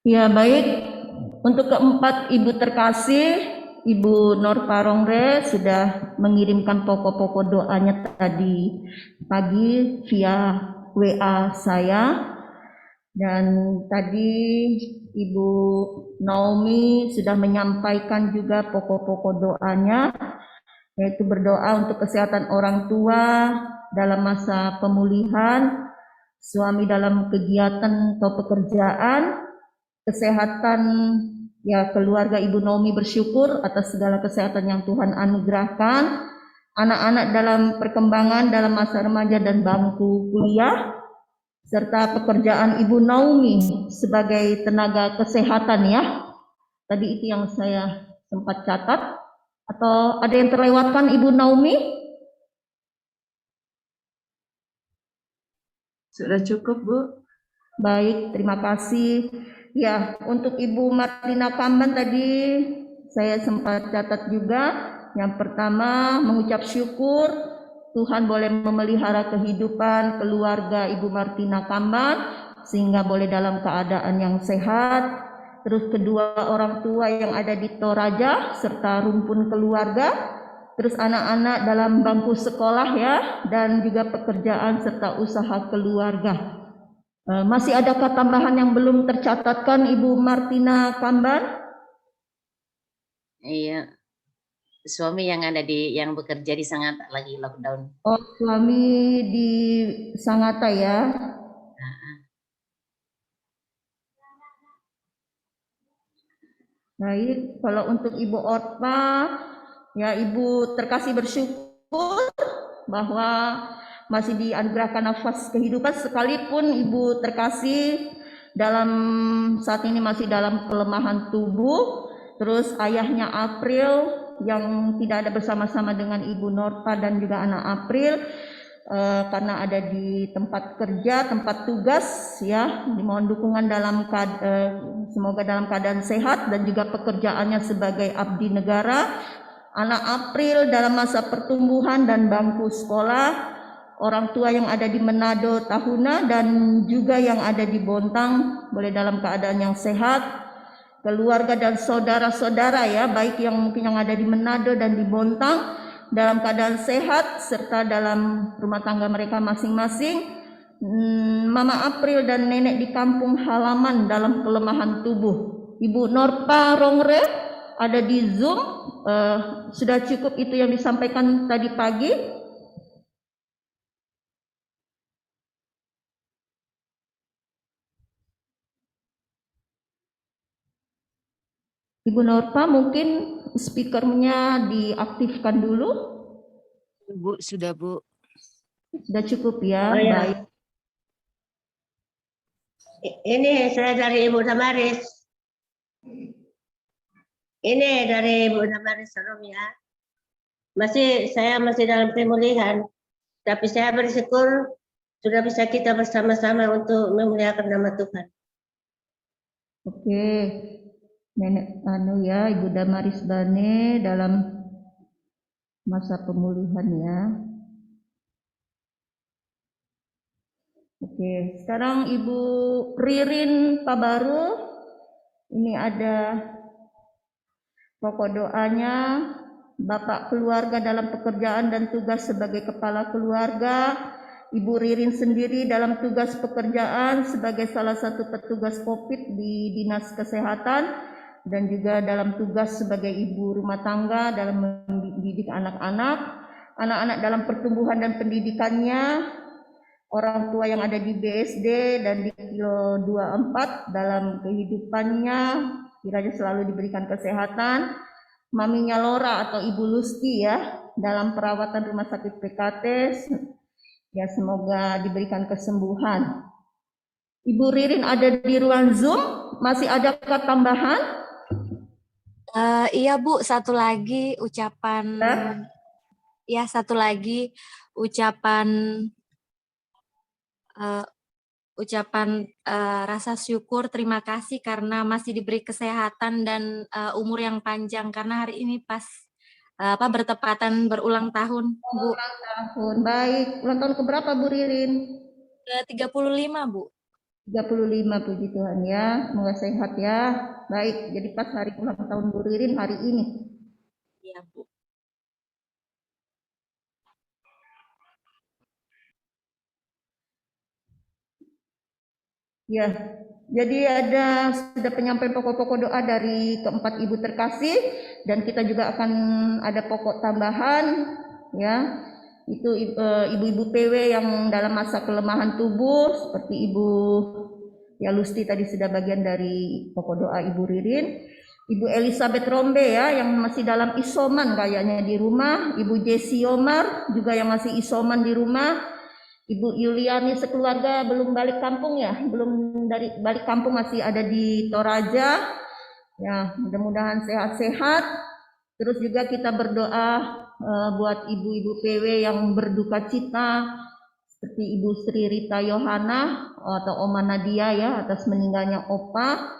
Ya, baik. Untuk keempat ibu terkasih, Ibu Nur Parongre sudah mengirimkan pokok-pokok doanya tadi pagi via WA saya. Dan tadi Ibu Naomi sudah menyampaikan juga pokok-pokok doanya, yaitu berdoa untuk kesehatan orang tua dalam masa pemulihan, suami dalam kegiatan atau pekerjaan, kesehatan ya keluarga Ibu Naomi bersyukur atas segala kesehatan yang Tuhan anugerahkan, anak-anak dalam perkembangan dalam masa remaja dan bangku kuliah, serta pekerjaan Ibu Naomi sebagai tenaga kesehatan ya. Tadi itu yang saya sempat catat. Atau ada yang terlewatkan Ibu Naomi? Sudah cukup, Bu. Baik, terima kasih. Ya, untuk Ibu Martina Kamban tadi saya sempat catat juga. Yang pertama, mengucap syukur Tuhan boleh memelihara kehidupan keluarga Ibu Martina Kamban sehingga boleh dalam keadaan yang sehat. Terus kedua, orang tua yang ada di Toraja serta rumpun keluarga. Terus anak-anak dalam bangku sekolah ya, dan juga pekerjaan serta usaha keluarga. Masih adakah tambahan yang belum tercatatkan Ibu Martina Kamban? Iya, suami yang bekerja di Sangatta lagi lockdown. Oh, suami di Sangatta ya. Baik, kalau untuk Ibu Orpa, ya Ibu terkasih bersyukur bahwa masih dianugerahkan nafas kehidupan sekalipun Ibu terkasih dalam saat ini masih dalam kelemahan tubuh. Terus ayahnya April yang tidak ada bersama-sama dengan Ibu Norpa dan juga anak April karena ada di tempat kerja, tempat tugas ya, dimohon dukungan dalam semoga dalam keadaan sehat dan juga pekerjaannya sebagai abdi negara. Anak April dalam masa pertumbuhan dan bangku sekolah, orang tua yang ada di Manado Tahuna dan juga yang ada di Bontang boleh dalam keadaan yang sehat. Keluarga dan saudara-saudara ya, baik yang mungkin yang ada di Manado dan di Bontang dalam keadaan sehat serta dalam rumah tangga mereka masing-masing. Mama April dan nenek di kampung halaman dalam kelemahan tubuh. Ibu Norpa Rongre ada di Zoom. Sudah cukup itu yang disampaikan tadi pagi. Ibu Norpa mungkin speakernya diaktifkan dulu. Bu, sudah Bu. Sudah cukup ya. Oh, ya. Baik. Ini saya dari Ibu Damaris. Ini dari Ibu Damaris Sarom ya. Saya masih dalam pemulihan, tapi saya bersyukur sudah bisa kita bersama-sama untuk memuliakan nama Tuhan. Oke, Nenek ya, Ibu Damaris Bane dalam masa pemulihan ya. Oke, sekarang Ibu Ririn Pabaru, ini ada pokok doanya. Bapak keluarga dalam pekerjaan dan tugas sebagai kepala keluarga, Ibu Ririn sendiri dalam tugas pekerjaan sebagai salah satu petugas COVID di Dinas Kesehatan dan juga dalam tugas sebagai ibu rumah tangga dalam mendidik anak-anak, anak-anak dalam pertumbuhan dan pendidikannya, orang tua yang ada di BSD dan di Kilo 24 dalam kehidupannya, kiranya selalu diberikan kesehatan. Maminya Lora atau Ibu Lusti ya dalam perawatan rumah sakit PKT, ya semoga diberikan kesembuhan. Ibu Ririn ada di ruang Zoom, masih adakah tambahan? Iya Bu, satu lagi ucapan, ya satu lagi ucapan rasa syukur, terima kasih karena masih diberi kesehatan dan umur yang panjang karena hari ini pas bertepatan berulang tahun, Bu. Ulang tahun, baik. Ulang tahun keberapa Bu Ririn? Ke 35, Bu. 35, puji Tuhan ya. Semoga sehat ya. Baik, jadi pas hari ulang tahun Bu Ririn hari ini. Iya, Bu. Ya, jadi sudah penyampaian pokok-pokok doa dari keempat ibu terkasih, dan kita juga akan ada pokok tambahan ya. Itu ibu-ibu PW yang dalam masa kelemahan tubuh seperti Ibu ya Lusti tadi sudah bagian dari pokok doa Ibu Ririn. Ibu Elizabeth Rombe ya yang masih dalam isoman kayaknya di rumah. Ibu Jessi Omar juga yang masih isoman di rumah. Ibu Yuliani sekeluarga belum balik kampung ya, belum dari balik kampung, masih ada di Toraja. Ya, mudah-mudahan sehat-sehat. Terus juga kita berdoa buat ibu-ibu PW yang berduka cita seperti Ibu Sri Rita Yohana atau Oma Nadia ya atas meninggalnya Opa.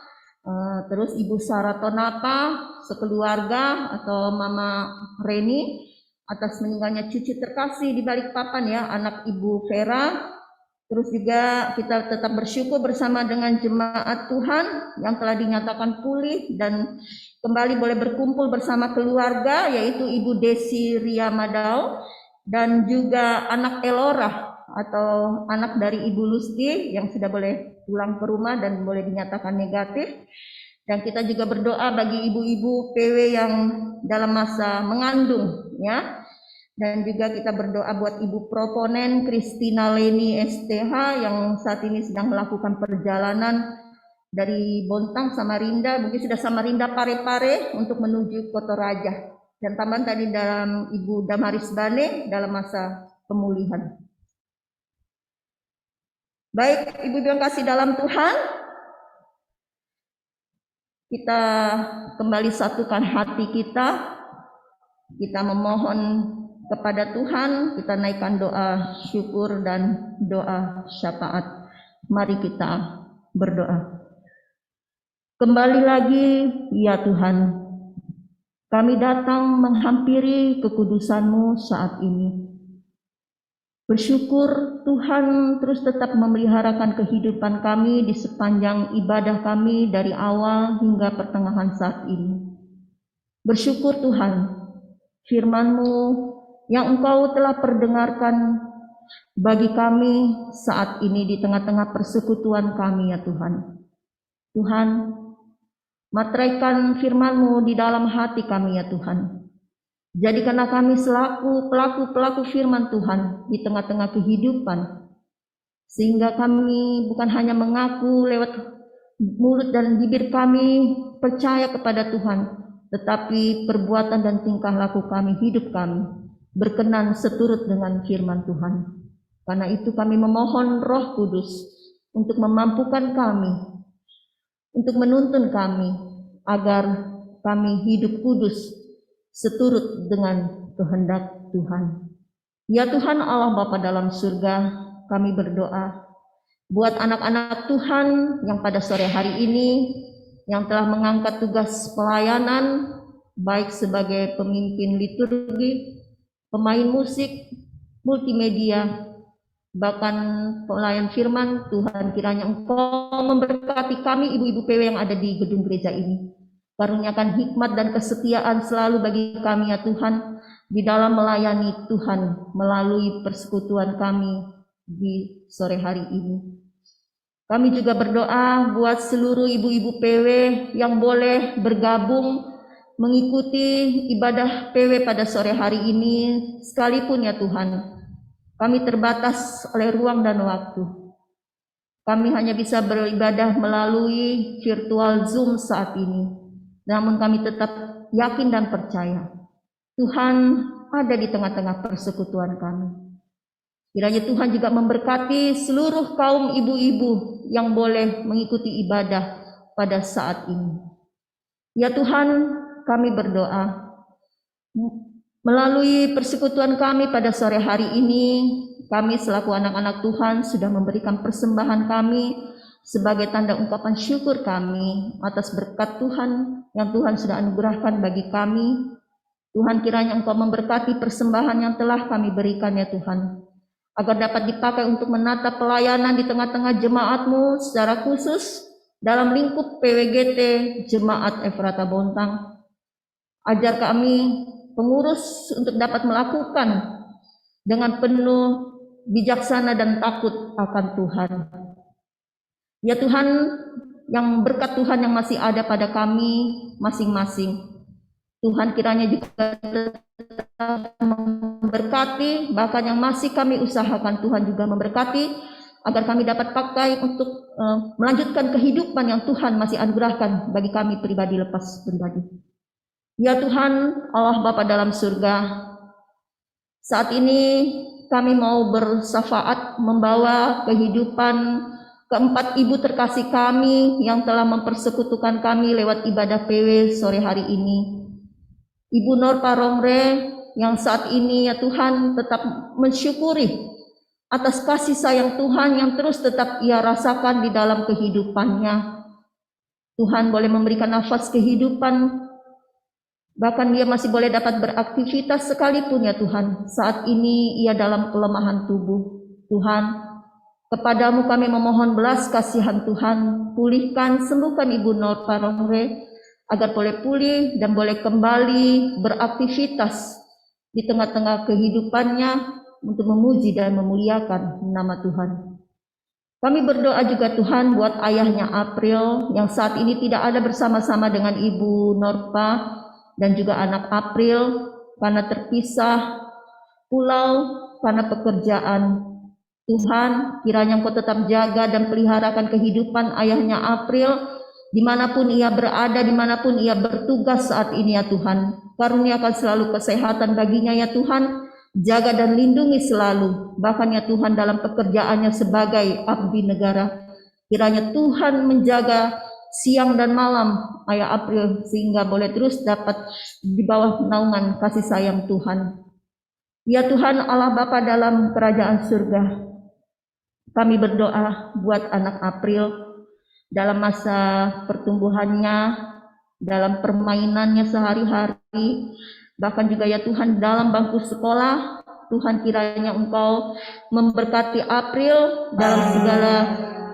Terus Ibu Sarah Tonapa sekeluarga atau Mama Reni atas meninggalnya cucu terkasih di Balikpapan ya, anak Ibu Vera. Terus juga kita tetap bersyukur bersama dengan jemaat Tuhan yang telah dinyatakan pulih dan kembali boleh berkumpul bersama keluarga, yaitu Ibu Desi Ria Madao dan juga anak Elora atau anak dari Ibu Lusti yang sudah boleh pulang ke rumah dan boleh dinyatakan negatif. Dan kita juga berdoa bagi ibu-ibu PW yang dalam masa mengandung ya. Dan juga kita berdoa buat Ibu Proponen Christina Leni STH yang saat ini sedang melakukan perjalanan dari Bontang Samarinda, mungkin sudah Samarinda Pare-Pare untuk menuju Kotoraja. Dan tambahan tadi dalam Ibu Damaris Bane dalam masa pemulihan. Baik, Ibu yang kasih dalam Tuhan, kita kembali satukan hati kita memohon kepada Tuhan, kita naikkan doa syukur dan doa syafaat. Mari kita berdoa. Kembali lagi, ya Tuhan, kami datang menghampiri kekudusan-Mu saat ini. Bersyukur Tuhan terus tetap memeliharakan kehidupan kami di sepanjang ibadah kami dari awal hingga pertengahan saat ini. Bersyukur Tuhan, firman-Mu yang Engkau telah perdengarkan bagi kami saat ini di tengah-tengah persekutuan kami ya Tuhan. Tuhan, materaikan firman-Mu di dalam hati kami ya Tuhan. Jadikanlah kami selaku pelaku-pelaku firman Tuhan di tengah-tengah kehidupan, sehingga kami bukan hanya mengaku lewat mulut dan bibir kami percaya kepada Tuhan, tetapi perbuatan dan tingkah laku kami, hidup kami berkenan seturut dengan firman Tuhan. Karena itu kami memohon Roh Kudus untuk memampukan kami, untuk menuntun kami agar kami hidup kudus seturut dengan kehendak Tuhan. Ya Tuhan Allah Bapa dalam surga, kami berdoa buat anak-anak Tuhan yang pada sore hari ini yang telah mengangkat tugas pelayanan, baik sebagai pemimpin liturgi, pemain musik, multimedia, bahkan pelayan firman. Tuhan, kiranya Engkau memberkati kami ibu-ibu PW yang ada di gedung gereja ini. Karuniakan hikmat dan kesetiaan selalu bagi kami ya Tuhan, di dalam melayani Tuhan melalui persekutuan kami di sore hari ini. Kami juga berdoa buat seluruh ibu-ibu PW yang boleh bergabung mengikuti ibadah PW pada sore hari ini, sekalipun ya Tuhan, kami terbatas oleh ruang dan waktu. Kami hanya bisa beribadah melalui virtual Zoom saat ini. Namun kami tetap yakin dan percaya Tuhan ada di tengah-tengah persekutuan kami. Kiranya Tuhan juga memberkati seluruh kaum ibu-ibu yang boleh mengikuti ibadah pada saat ini. Ya Tuhan, kami berdoa melalui persekutuan kami pada sore hari ini, kami selaku anak-anak Tuhan sudah memberikan persembahan kami sebagai tanda ungkapan syukur kami atas berkat Tuhan yang Tuhan sudah anugerahkan bagi kami. Tuhan, kiranya Engkau memberkati persembahan yang telah kami berikan ya Tuhan, agar dapat dipakai untuk menata pelayanan di tengah-tengah jemaat-Mu secara khusus dalam lingkup PWGT Jemaat Efrata Bontang. Ajar kami pengurus untuk dapat melakukan dengan penuh bijaksana dan takut akan Tuhan. Ya Tuhan, yang berkat Tuhan yang masih ada pada kami masing-masing, Tuhan kiranya juga tetap memberkati, bahkan yang masih kami usahakan Tuhan juga memberkati, agar kami dapat pakai untuk melanjutkan kehidupan yang Tuhan masih anugerahkan bagi kami pribadi lepas pribadi. Ya Tuhan Allah Bapa dalam surga, saat ini kami mau bersyafaat membawa kehidupan keempat ibu terkasih kami yang telah mempersekutukan kami lewat ibadah PW sore hari ini. Ibu Norpa Rongre yang saat ini ya Tuhan tetap mensyukuri atas kasih sayang Tuhan yang terus tetap ia rasakan di dalam kehidupannya. Tuhan boleh memberikan nafas kehidupan, bahkan dia masih boleh dapat beraktivitas sekalipun ya Tuhan. Saat ini ia dalam kelemahan tubuh. Tuhan, kepadamu kami memohon belas kasihan Tuhan, pulihkan, sembuhkan Ibu Norpa Rongre, agar boleh pulih dan boleh kembali beraktivitas di tengah-tengah kehidupannya untuk memuji dan memuliakan nama Tuhan. Kami berdoa juga Tuhan buat ayahnya April yang saat ini tidak ada bersama-sama dengan Ibu Norpa dan juga anak April karena terpisah pulau karena pekerjaan. Tuhan, kiranya Engkau tetap jaga dan peliharakan kehidupan ayahnya April dimanapun ia berada, dimanapun ia bertugas saat ini ya Tuhan. Karuniakan selalu kesehatan baginya ya Tuhan, jaga dan lindungi selalu, bahkan ya Tuhan dalam pekerjaannya sebagai abdi negara. Kiranya Tuhan menjaga siang dan malam ayah April sehingga boleh terus dapat di bawah naungan kasih sayang Tuhan. Ya Tuhan Allah Bapa dalam kerajaan surga, kami berdoa buat anak April dalam masa pertumbuhannya, dalam permainannya sehari-hari, bahkan juga ya Tuhan dalam bangku sekolah. Tuhan kiranya Engkau memberkati April dalam segala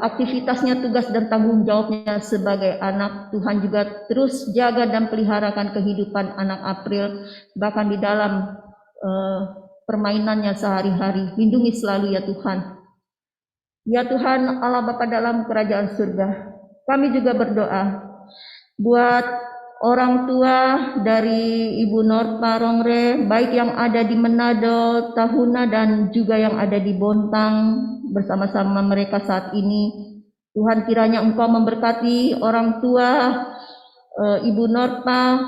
aktivitasnya, tugas dan tanggung jawabnya sebagai anak. Tuhan juga terus jaga dan peliharakan kehidupan anak April, bahkan di dalam permainannya sehari-hari. Lindungi selalu ya Tuhan. Ya Tuhan Allah Bapa dalam kerajaan surga, kami juga berdoa buat orang tua dari Ibu Norpa Rongre, baik yang ada di Manado, Tahuna dan juga yang ada di Bontang bersama-sama mereka saat ini. Tuhan kiranya Engkau memberkati orang tua Ibu Norpa,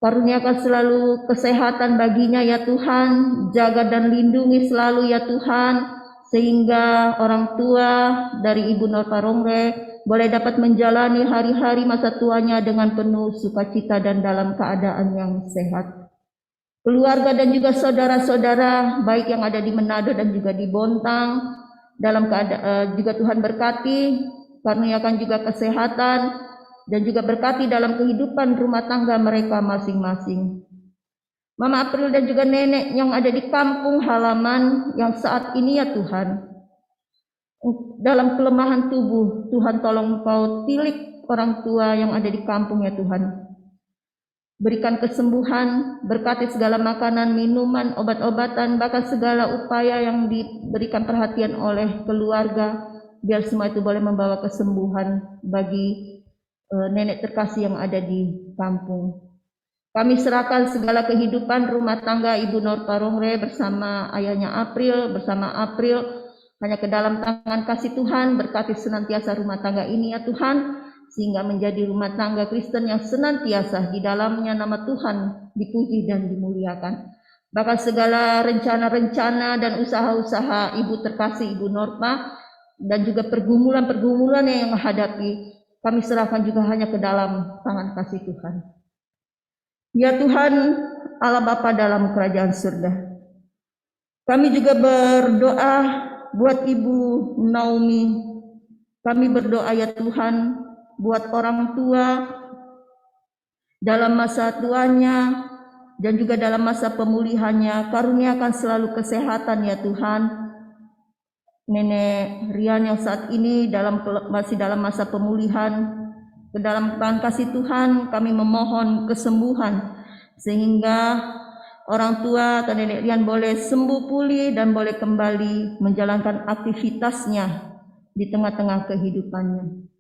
karuniakan selalu kesehatan baginya ya Tuhan, jaga dan lindungi selalu ya Tuhan, sehingga orang tua dari Ibu Norpa Rongre boleh dapat menjalani hari-hari masa tuanya dengan penuh sukacita dan dalam keadaan yang sehat. Keluarga dan juga saudara-saudara baik yang ada di Manado dan juga di Bontang dalam keadaan juga Tuhan berkati, karuniakan juga kesehatan dan juga berkati dalam kehidupan rumah tangga mereka masing-masing. Mama April dan juga nenek yang ada di kampung halaman yang saat ini ya Tuhan dalam kelemahan tubuh, Tuhan tolong Engkau tilik orang tua yang ada di kampung ya Tuhan. Berikan kesembuhan, berkati segala makanan, minuman, obat-obatan, bahkan segala upaya yang diberikan perhatian oleh keluarga, biar semua itu boleh membawa kesembuhan bagi nenek terkasih yang ada di kampung. Kami serahkan segala kehidupan rumah tangga Ibu Norpa Rongre bersama ayahnya April, bersama April, hanya ke dalam tangan kasih Tuhan. Berkati senantiasa rumah tangga ini ya Tuhan, sehingga menjadi rumah tangga Kristen yang senantiasa di dalamnya nama Tuhan dipuji dan dimuliakan. Bahkan segala rencana-rencana dan usaha-usaha Ibu terkasih Ibu Norpa dan juga pergumulan-pergumulan yang menghadapi, kami serahkan juga hanya ke dalam tangan kasih Tuhan. Ya Tuhan Allah Bapa dalam kerajaan surga, kami juga berdoa buat Ibu Naomi. Kami berdoa ya Tuhan buat orang tua dalam masa tuanya dan juga dalam masa pemulihannya. Karuniakan selalu kesehatan ya Tuhan, Nenek Rian yang saat ini masih dalam masa pemulihan. Ke dalam tangan kasih Tuhan kami memohon kesembuhan sehingga orang tua atau Nenek Rian boleh sembuh pulih dan boleh kembali menjalankan aktivitasnya di tengah-tengah kehidupannya.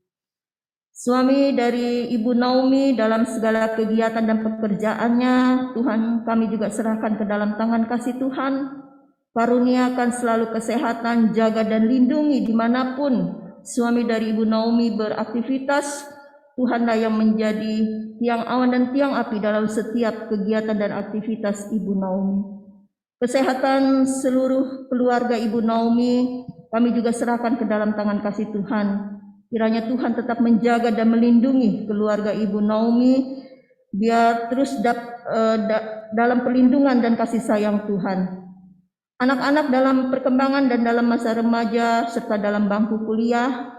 Suami dari Ibu Naomi dalam segala kegiatan dan pekerjaannya, Tuhan kami juga serahkan ke dalam tangan kasih Tuhan. Karuniakan selalu kesehatan, jaga dan lindungi dimanapun suami dari Ibu Naomi beraktivitas. Tuhanlah yang menjadi tiang awan dan tiang api dalam setiap kegiatan dan aktivitas Ibu Naomi. Kesehatan seluruh keluarga Ibu Naomi kami juga serahkan ke dalam tangan kasih Tuhan. Kiranya Tuhan tetap menjaga dan melindungi keluarga Ibu Naomi, biar terus dalam perlindungan dan kasih sayang Tuhan. Anak-anak dalam perkembangan dan dalam masa remaja serta dalam bangku kuliah,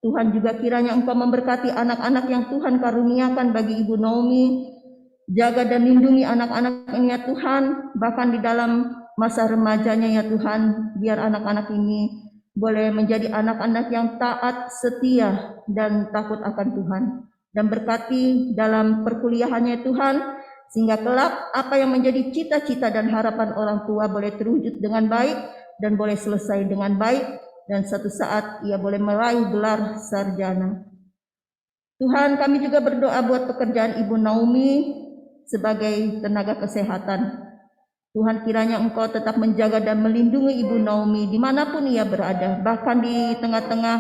Tuhan juga kiranya Engkau memberkati anak-anak yang Tuhan karuniakan bagi Ibu Naomi. Jaga dan lindungi anak-anak ini ya Tuhan, bahkan di dalam masa remajanya ya Tuhan, biar anak-anak ini boleh menjadi anak-anak yang taat, setia, dan takut akan Tuhan. Dan berkati dalam perkuliahannya Tuhan, sehingga kelak apa yang menjadi cita-cita dan harapan orang tua boleh terwujud dengan baik dan boleh selesai dengan baik, dan suatu saat ia boleh meraih gelar sarjana. Tuhan, kami juga berdoa buat pekerjaan Ibu Naomi sebagai tenaga kesehatan. Tuhan, kiranya Engkau tetap menjaga dan melindungi Ibu Naomi dimanapun ia berada, bahkan di tengah-tengah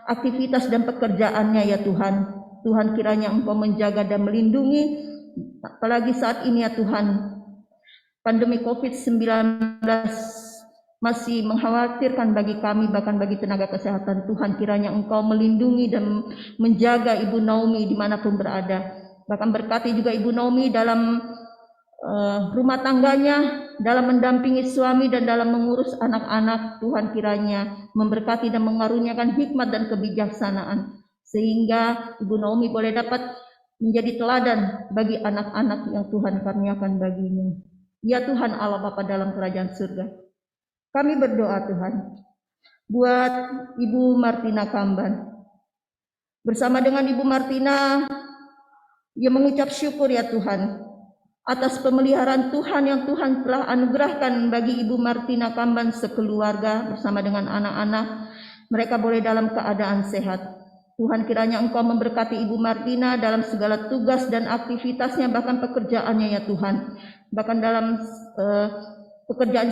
aktivitas dan pekerjaannya ya Tuhan. Tuhan, kiranya Engkau menjaga dan melindungi, apalagi saat ini ya Tuhan, pandemi COVID-19 masih mengkhawatirkan bagi kami, bahkan bagi tenaga kesehatan. Tuhan, kiranya Engkau melindungi dan menjaga Ibu Naomi dimanapun berada. Bahkan berkati juga Ibu Naomi dalam rumah tangganya, dalam mendampingi suami dan dalam mengurus anak-anak. Tuhan, kiranya memberkati dan mengaruniakan hikmat dan kebijaksanaan, sehingga Ibu Naomi boleh dapat menjadi teladan bagi anak-anak yang Tuhan karuniakan baginya. Ya Tuhan Allah Bapa dalam kerajaan surga, kami berdoa Tuhan buat Ibu Martina Kamban. Bersama dengan Ibu Martina, ia mengucap syukur ya Tuhan atas pemeliharaan Tuhan yang Tuhan telah anugerahkan bagi Ibu Martina Kamban sekeluarga bersama dengan anak-anak. Mereka boleh dalam keadaan sehat. Tuhan, kiranya Engkau memberkati Ibu Martina dalam segala tugas dan aktivitasnya, bahkan pekerjaannya ya Tuhan. Bahkan dalam pekerjaan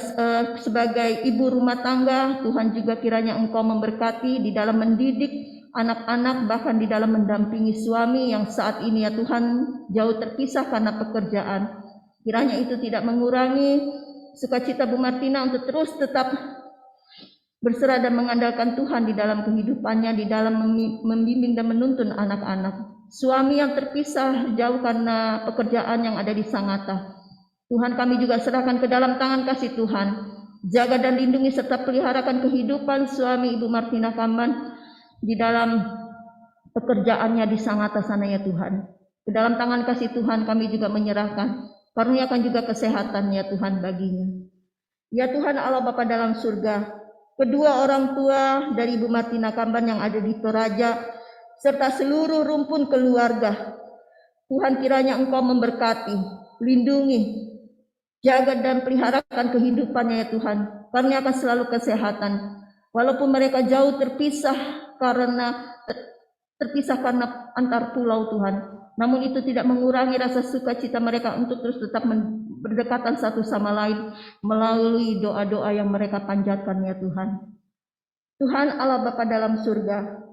sebagai ibu rumah tangga, Tuhan juga kiranya Engkau memberkati di dalam mendidik anak-anak, bahkan di dalam mendampingi suami yang saat ini ya Tuhan jauh terpisah karena pekerjaan. Kiranya itu tidak mengurangi sukacita Bu Martina untuk terus tetap berserah dan mengandalkan Tuhan di dalam kehidupannya, di dalam membimbing dan menuntun anak-anak. Suami yang terpisah jauh karena pekerjaan yang ada di Sangatta, Tuhan kami juga serahkan ke dalam tangan kasih Tuhan. Jaga dan lindungi serta peliharakan kehidupan suami Ibu Martina Kamban di dalam pekerjaannya di Sangatta sana ya Tuhan. Ke dalam tangan kasih Tuhan kami juga menyerahkan. Karuniakan juga kesehatan ya Tuhan baginya. Ya Tuhan Allah Bapa dalam surga, kedua orang tua dari Ibu Martina Kamban yang ada di Toraja serta seluruh rumpun keluarga, Tuhan kiranya Engkau memberkati, lindungi, jaga dan peliharakan kehidupannya ya Tuhan. Karuniakan selalu kesehatan. Walaupun mereka jauh terpisah karena antar pulau Tuhan, namun itu tidak mengurangi rasa sukacita mereka untuk terus tetap berdekatan satu sama lain melalui doa-doa yang mereka panjatkan ya Tuhan. Tuhan Allah Bapa dalam surga,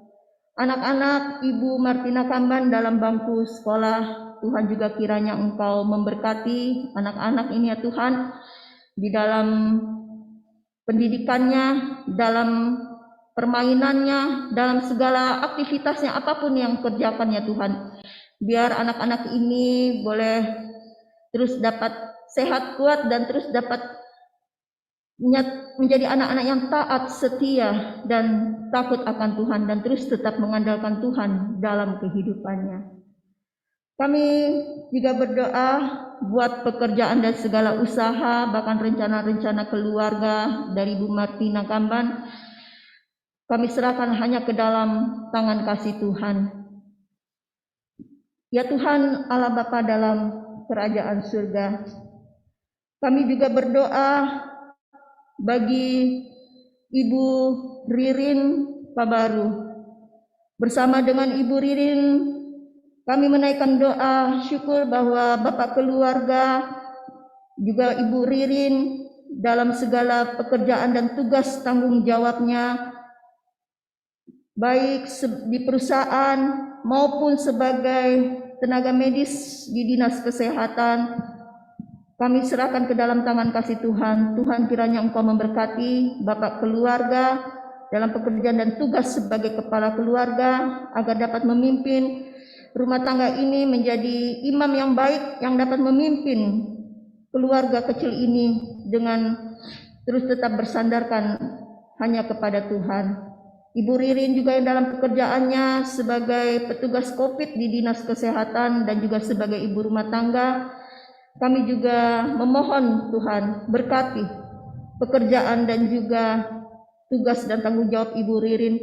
anak-anak Ibu Martina Kamban dalam bangku sekolah, Tuhan juga kiranya Engkau memberkati anak-anak ini ya Tuhan di dalam pendidikannya, dalam permainannya, dalam segala aktivitasnya, apapun yang kerjakan ya Tuhan. Biar anak-anak ini boleh terus dapat sehat, kuat, dan terus dapat menjadi anak-anak yang taat, setia, dan takut akan Tuhan, dan terus tetap mengandalkan Tuhan dalam kehidupannya. Kami juga berdoa buat pekerjaan dan segala usaha, bahkan rencana-rencana keluarga dari Ibu Martina Kamban. kami serahkan hanya ke dalam tangan kasih Tuhan. Ya Tuhan Allah Bapa dalam kerajaan surga, kami juga berdoa bagi Ibu Ririn Pabaru. Bersama dengan Ibu Ririn, kami menaikkan doa syukur bahwa Bapak keluarga, juga Ibu Ririn dalam segala pekerjaan dan tugas tanggung jawabnya, baik di perusahaan maupun sebagai tenaga medis di dinas kesehatan, kami serahkan ke dalam tangan kasih Tuhan. Tuhan kiranya Engkau memberkati Bapak keluarga dalam pekerjaan dan tugas sebagai kepala keluarga, agar dapat memimpin rumah tangga ini menjadi imam yang baik, yang dapat memimpin keluarga kecil ini dengan terus tetap bersandarkan hanya kepada Tuhan. Ibu Ririn juga yang dalam pekerjaannya sebagai petugas COVID di dinas kesehatan dan juga sebagai ibu rumah tangga, kami juga memohon Tuhan berkati pekerjaan dan juga tugas dan tanggung jawab Ibu Ririn,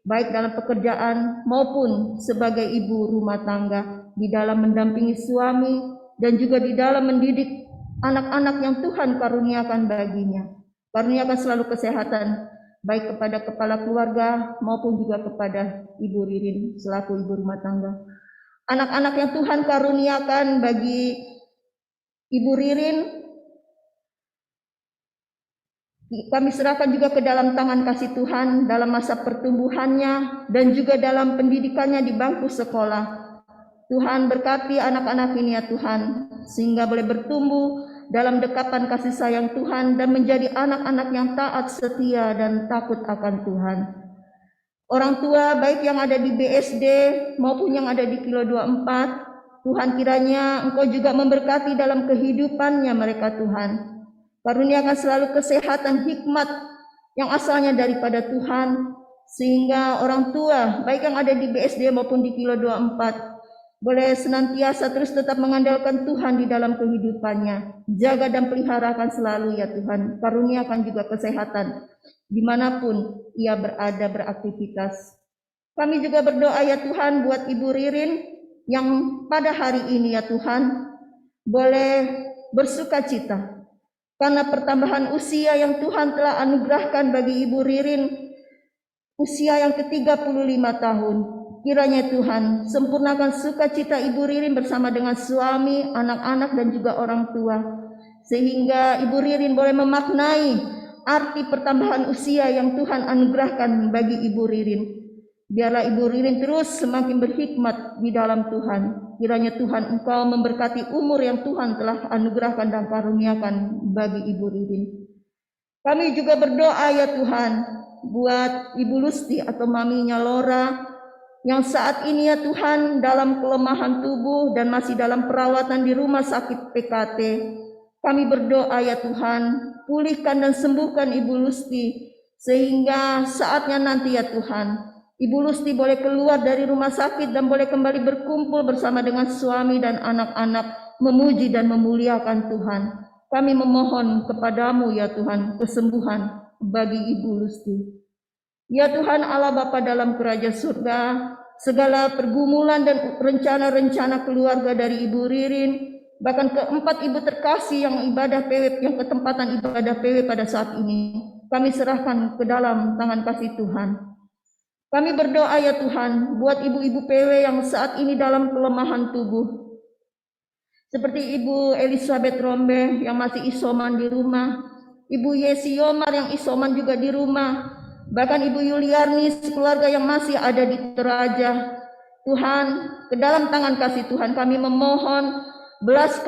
baik dalam pekerjaan maupun sebagai ibu rumah tangga, di dalam mendampingi suami dan juga di dalam mendidik anak-anak yang Tuhan karuniakan baginya. Karuniakan selalu kesehatan, baik kepada kepala keluarga maupun juga kepada Ibu Ririn selaku ibu rumah tangga. Anak-anak yang Tuhan karuniakan bagi Ibu Ririn, kami serahkan juga ke dalam tangan kasih Tuhan dalam masa pertumbuhannya dan juga dalam pendidikannya di bangku sekolah. Tuhan berkati anak-anak ini ya Tuhan, sehingga boleh bertumbuh dalam dekapan kasih sayang Tuhan dan menjadi anak-anak yang taat, setia, dan takut akan Tuhan. Orang tua baik yang ada di BSD maupun yang ada di Kilo 24, Tuhan kiranya Engkau juga memberkati dalam kehidupannya mereka Tuhan. Karuniakan selalu kesehatan hikmat yang asalnya daripada Tuhan, sehingga orang tua baik yang ada di BSD maupun di Kilo 24 boleh senantiasa terus tetap mengandalkan Tuhan di dalam kehidupannya. Jaga dan peliharakan selalu ya Tuhan. Karuniakan juga kesehatan dimanapun ia berada beraktivitas. Kami juga berdoa ya Tuhan buat Ibu Ririn yang pada hari ini ya Tuhan boleh bersuka cita karena pertambahan usia yang Tuhan telah anugerahkan bagi Ibu Ririn, usia yang ke-35 tahun. Kiranya Tuhan sempurnakan sukacita Ibu Ririn bersama dengan suami, anak-anak dan juga orang tua, sehingga Ibu Ririn boleh memaknai arti pertambahan usia yang Tuhan anugerahkan bagi Ibu Ririn. Biarlah Ibu Ririn terus semakin berhikmat di dalam Tuhan. Kiranya Tuhan Engkau memberkati umur yang Tuhan telah anugerahkan dan karuniakan bagi Ibu Ririn. Kami juga berdoa ya Tuhan buat Ibu Lusti atau maminya Laura yang saat ini ya Tuhan dalam kelemahan tubuh dan masih dalam perawatan di rumah sakit PKT. Kami berdoa ya Tuhan, pulihkan dan sembuhkan Ibu Lusti, sehingga saatnya nanti ya Tuhan, Ibu Lusti boleh keluar dari rumah sakit dan boleh kembali berkumpul bersama dengan suami dan anak-anak, memuji dan memuliakan Tuhan. Kami memohon kepadamu ya Tuhan, kesembuhan bagi Ibu Lusti. Ya Tuhan Allah Bapa dalam kerajaan surga, segala pergumulan dan rencana-rencana keluarga dari Ibu Ririn, bahkan keempat ibu terkasih yang ibadah PW, yang ketempatan ibadah PW pada saat ini, kami serahkan ke dalam tangan kasih Tuhan. Kami berdoa ya Tuhan buat ibu-ibu PW yang saat ini dalam kelemahan tubuh, seperti Ibu Elizabeth Rombe yang masih isoman di rumah, Ibu Yesi Yomar yang isoman juga di rumah, bahkan Ibu Yuliarni keluarga yang masih ada di Toraja. Tuhan, ke dalam tangan kasih Tuhan kami memohon belas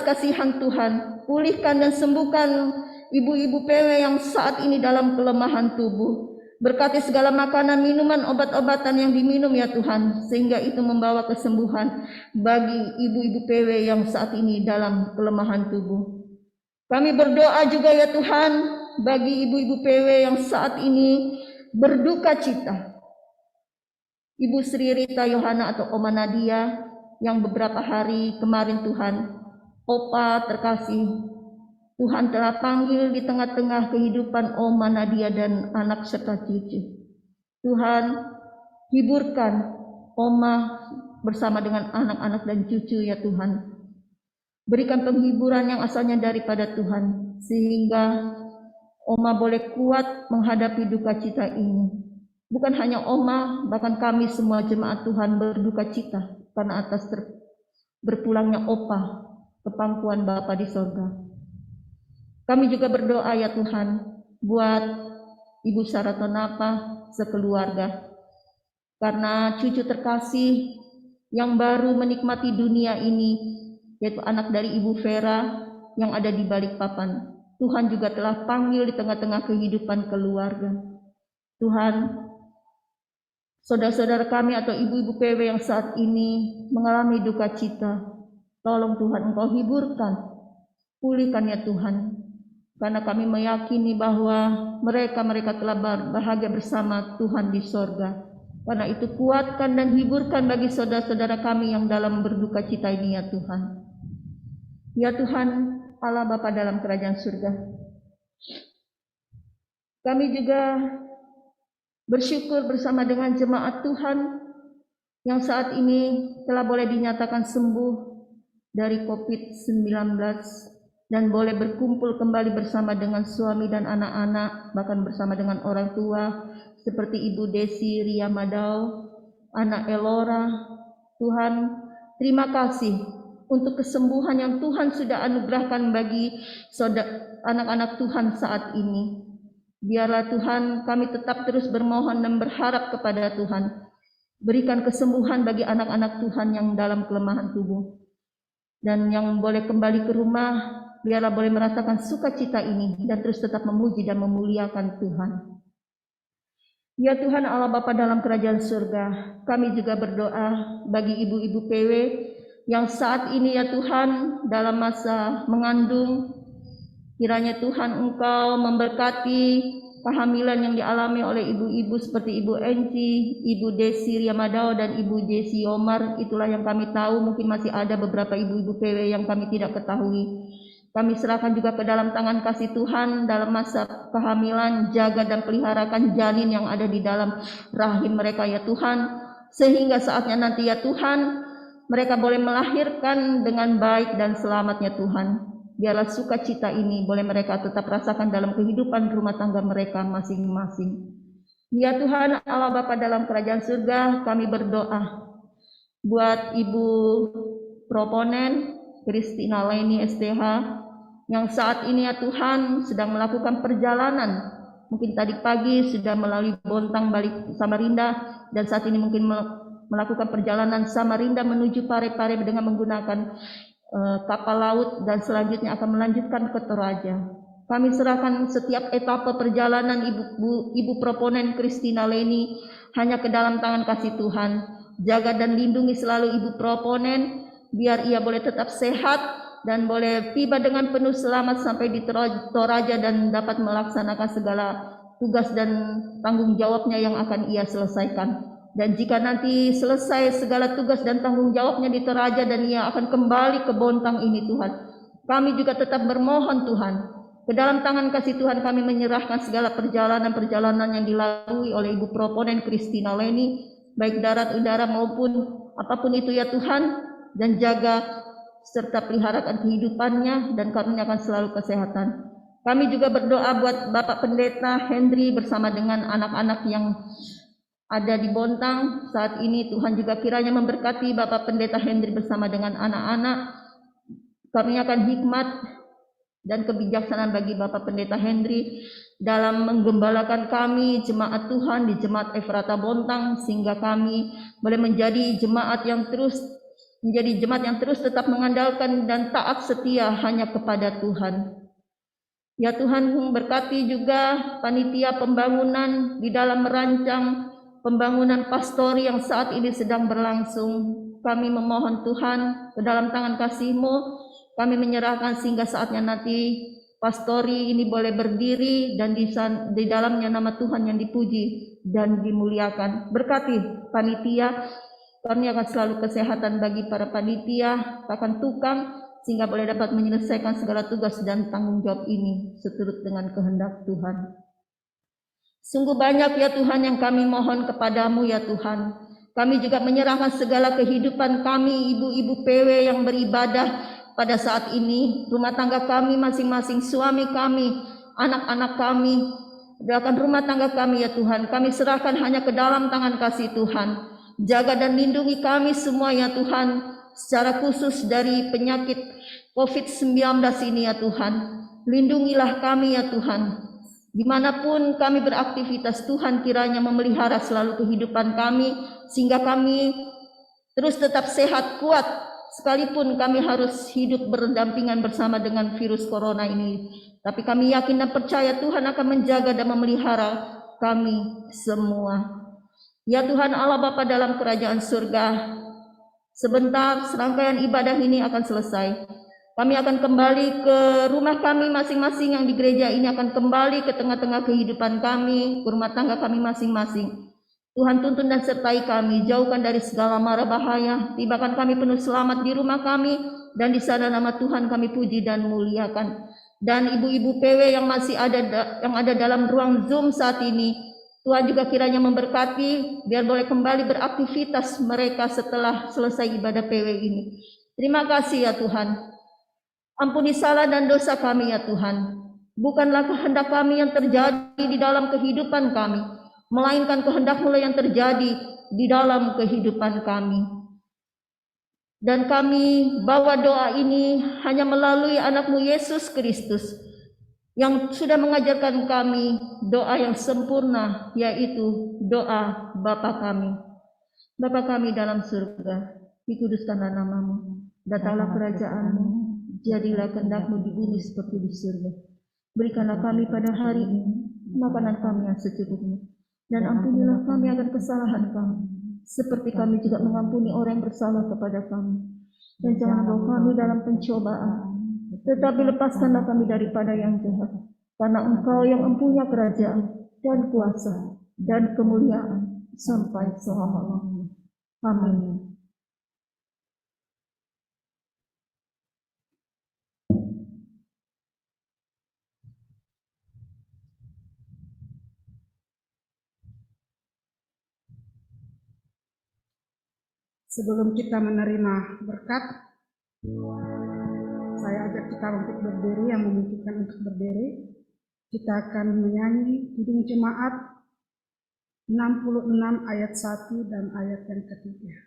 kasihan Tuhan, pulihkan dan sembuhkan ibu-ibu PW yang saat ini dalam kelemahan tubuh. Berkati segala makanan, minuman, obat-obatan yang diminum ya Tuhan, sehingga itu membawa kesembuhan bagi ibu-ibu PW yang saat ini dalam kelemahan tubuh. Kami berdoa juga ya Tuhan bagi ibu-ibu PW yang saat ini berduka cita. Ibu Sri Rita Yohana atau Oma Nadia yang beberapa hari kemarin Tuhan, Opa terkasih, Tuhan telah panggil di tengah-tengah kehidupan Oma Nadia dan anak serta cucu. Tuhan, hiburkan Oma bersama dengan anak-anak dan cucu ya Tuhan. Berikan penghiburan yang asalnya daripada Tuhan, sehingga Oma boleh kuat menghadapi duka cita ini. Bukan hanya Oma, bahkan kami semua jemaat Tuhan berduka cita karena atas berpulangnya Opa ke pangkuan Bapa di sorga. Kami juga berdoa ya Tuhan buat Ibu Saratonapa sekeluarga, karena cucu terkasih yang baru menikmati dunia ini, yaitu anak dari Ibu Vera yang ada di Balikpapan. Tuhan juga telah panggil di tengah-tengah kehidupan keluarga. Tuhan, saudara-saudara kami atau ibu-ibu PW yang saat ini mengalami duka cita, tolong Tuhan Engkau hiburkan, pulihkan ya Tuhan. Karena kami meyakini bahwa mereka telah bahagia bersama Tuhan di sorga. Karena itu kuatkan dan hiburkan bagi saudara-saudara kami yang dalam berduka cita ini ya Tuhan. Ya Tuhan Allah Bapa dalam kerajaan surga, kami juga bersyukur bersama dengan jemaat Tuhan yang saat ini telah boleh dinyatakan sembuh dari COVID-19 dan boleh berkumpul kembali bersama dengan suami dan anak-anak, bahkan bersama dengan orang tua seperti Ibu Desi Ria Madau, anak Elora. Tuhan, terima kasih untuk kesembuhan yang Tuhan sudah anugerahkan bagi anak-anak Tuhan saat ini. Biarlah Tuhan kami tetap terus bermohon dan berharap kepada Tuhan. Berikan kesembuhan bagi anak-anak Tuhan yang dalam kelemahan tubuh. Dan yang boleh kembali ke rumah, biarlah boleh merasakan sukacita ini dan terus tetap memuji dan memuliakan Tuhan. Ya Tuhan Allah Bapa dalam kerajaan surga, kami juga berdoa bagi ibu-ibu PW yang saat ini ya Tuhan dalam masa mengandung. Kiranya Tuhan Engkau memberkati kehamilan yang dialami oleh ibu-ibu seperti Ibu Enci, Ibu Desi Riamadao dan Ibu Jesi Omar. Itulah yang kami tahu, mungkin masih ada beberapa ibu-ibu PW yang kami tidak ketahui. Kami serahkan juga ke dalam tangan kasih Tuhan dalam masa kehamilan, jaga dan peliharakan janin yang ada di dalam rahim mereka ya Tuhan, sehingga saatnya nanti ya Tuhan mereka boleh melahirkan dengan baik dan selamatnya Tuhan. Biarlah sukacita ini boleh mereka tetap rasakan dalam kehidupan rumah tangga mereka masing-masing. Ya Tuhan Allah Bapa dalam kerajaan surga, kami berdoa buat Ibu proponen Christina Leni STH yang saat ini ya Tuhan sedang melakukan perjalanan. Mungkin tadi pagi sudah melalui Bontang balik Samarinda dan saat ini mungkin melakukan perjalanan Samarinda menuju Parepare dengan menggunakan kapal laut dan selanjutnya akan melanjutkan ke Toraja. Kami serahkan setiap etapa perjalanan Ibu proponen Christina Leni hanya ke dalam tangan kasih Tuhan. Jaga dan lindungi selalu Ibu proponen, biar ia boleh tetap sehat dan boleh tiba dengan penuh selamat sampai di Toraja dan dapat melaksanakan segala tugas dan tanggung jawabnya yang akan ia selesaikan. Dan jika nanti selesai segala tugas dan tanggung jawabnya di Toraja dan ia akan kembali ke Bontang ini Tuhan, kami juga tetap bermohon Tuhan, ke dalam tangan kasih Tuhan kami menyerahkan segala perjalanan-perjalanan yang dilalui oleh Ibu proponen Christina Leni, baik darat, udara maupun apapun itu ya Tuhan, dan jaga serta peliharakan kehidupannya dan karuniakan selalu kesehatan. Kami juga berdoa buat Bapak Pendeta Hendri bersama dengan anak-anak yang ada di Bontang saat ini. Tuhan juga kiranya memberkati Bapak Pendeta Hendri bersama dengan anak-anak, karuniakan hikmat dan kebijaksanaan bagi Bapak Pendeta Hendri dalam menggembalakan kami jemaat Tuhan di Jemaat Efrata Bontang, sehingga kami boleh menjadi jemaat yang terus tetap mengandalkan dan taat setia hanya kepada Tuhan. Ya Tuhan, berkati juga panitia pembangunan di dalam merancang pembangunan pastori yang saat ini sedang berlangsung. Kami memohon Tuhan ke dalam tangan kasih-Mu, kami menyerahkan sehingga saatnya nanti pastori ini boleh berdiri dan di dalamnya nama Tuhan yang dipuji dan dimuliakan. Berkati panitia, kami akan selalu kesehatan bagi para panitia, bahkan tukang, sehingga boleh dapat menyelesaikan segala tugas dan tanggung jawab ini seturut dengan kehendak Tuhan. Sungguh banyak ya Tuhan yang kami mohon kepadamu ya Tuhan. Kami juga menyerahkan segala kehidupan kami, ibu-ibu PW yang beribadah pada saat ini, rumah tangga kami masing-masing, suami kami, anak-anak kami, doakan rumah tangga kami ya Tuhan. Kami serahkan hanya ke dalam tangan kasih Tuhan. Jaga dan lindungi kami semua ya Tuhan, secara khusus dari penyakit COVID-19 ini ya Tuhan. Lindungilah kami ya Tuhan. Dimanapun kami beraktivitas, Tuhan kiranya memelihara selalu kehidupan kami, sehingga kami terus tetap sehat, kuat, sekalipun kami harus hidup berdampingan bersama dengan virus corona ini. Tapi kami yakin dan percaya Tuhan akan menjaga dan memelihara kami semua. Ya Tuhan Allah Bapa dalam kerajaan surga, sebentar serangkaian ibadah ini akan selesai. Kami akan kembali ke rumah kami masing-masing yang di gereja ini, akan kembali ke tengah-tengah kehidupan kami, ke rumah tangga kami masing-masing. Tuhan tuntun dan sertai kami, jauhkan dari segala mara bahaya, tibakan kami penuh selamat di rumah kami, dan di sana nama Tuhan kami puji dan muliakan. Dan ibu-ibu PW yang masih ada dalam ruang Zoom saat ini, Tuhan juga kiranya memberkati, biar boleh kembali beraktivitas mereka setelah selesai ibadah PW ini. Terima kasih ya Tuhan. Ampuni salah dan dosa kami ya Tuhan. Bukanlah kehendak kami yang terjadi di dalam kehidupan kami, melainkan kehendak-Mu yang terjadi di dalam kehidupan kami. Dan kami bawa doa ini hanya melalui anak-Mu Yesus Kristus, yang sudah mengajarkan kami doa yang sempurna, yaitu doa Bapa kami. Bapa kami dalam surga, dikuduskanlah nama-Mu, datanglah kerajaan-Mu, jadilah kehendak-Mu di bumi seperti di surga. Berikanlah kami pada hari ini makanan kami yang secukupnya, dan ampunilah kami akan kesalahan kami, seperti kami juga mengampuni orang yang bersalah kepada kami. Dan jangan bawa kami dalam pencobaan, tetapi lepaskanlah kami daripada yang jahat, karena Engkau yang mempunyai kerajaan dan kuasa dan kemuliaan sampai selama-lamanya. Amin. Sebelum kita menerima berkat, saya ajak kita untuk berdiri, yang memungkinkan untuk berdiri. Kita akan menyanyi Kidung Jemaat 66 ayat 1 dan ayat yang ketiga.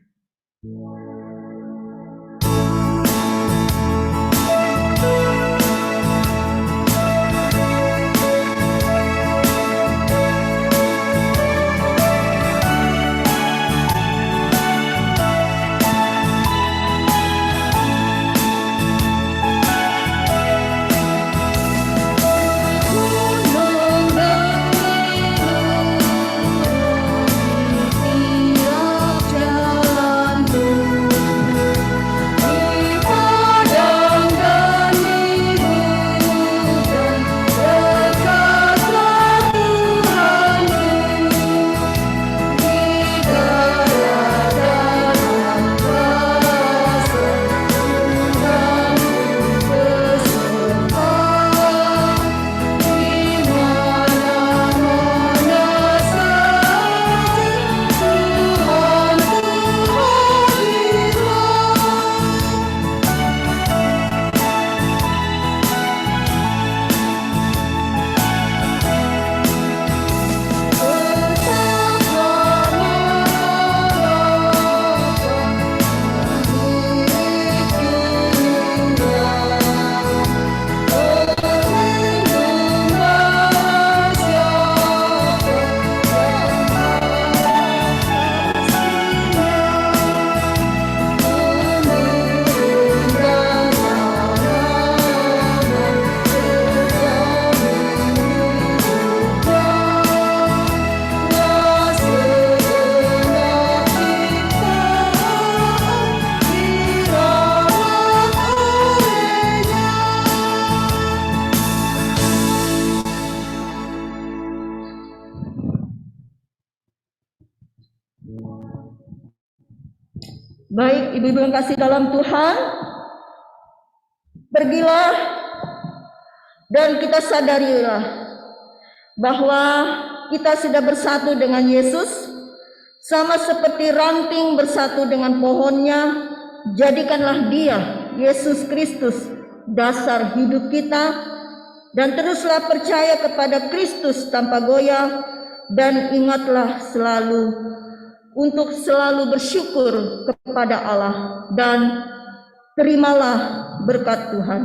Baik, ibu-ibu yang kasih dalam Tuhan, Pergilah dan kita sadarilah bahwa kita sudah bersatu dengan Yesus, sama seperti ranting bersatu dengan pohonnya. Jadikanlah Dia, Yesus Kristus, dasar hidup kita, dan teruslah percaya kepada Kristus tanpa goyah, dan ingatlah selalu untuk selalu bersyukur kepada Allah, dan terimalah berkat Tuhan.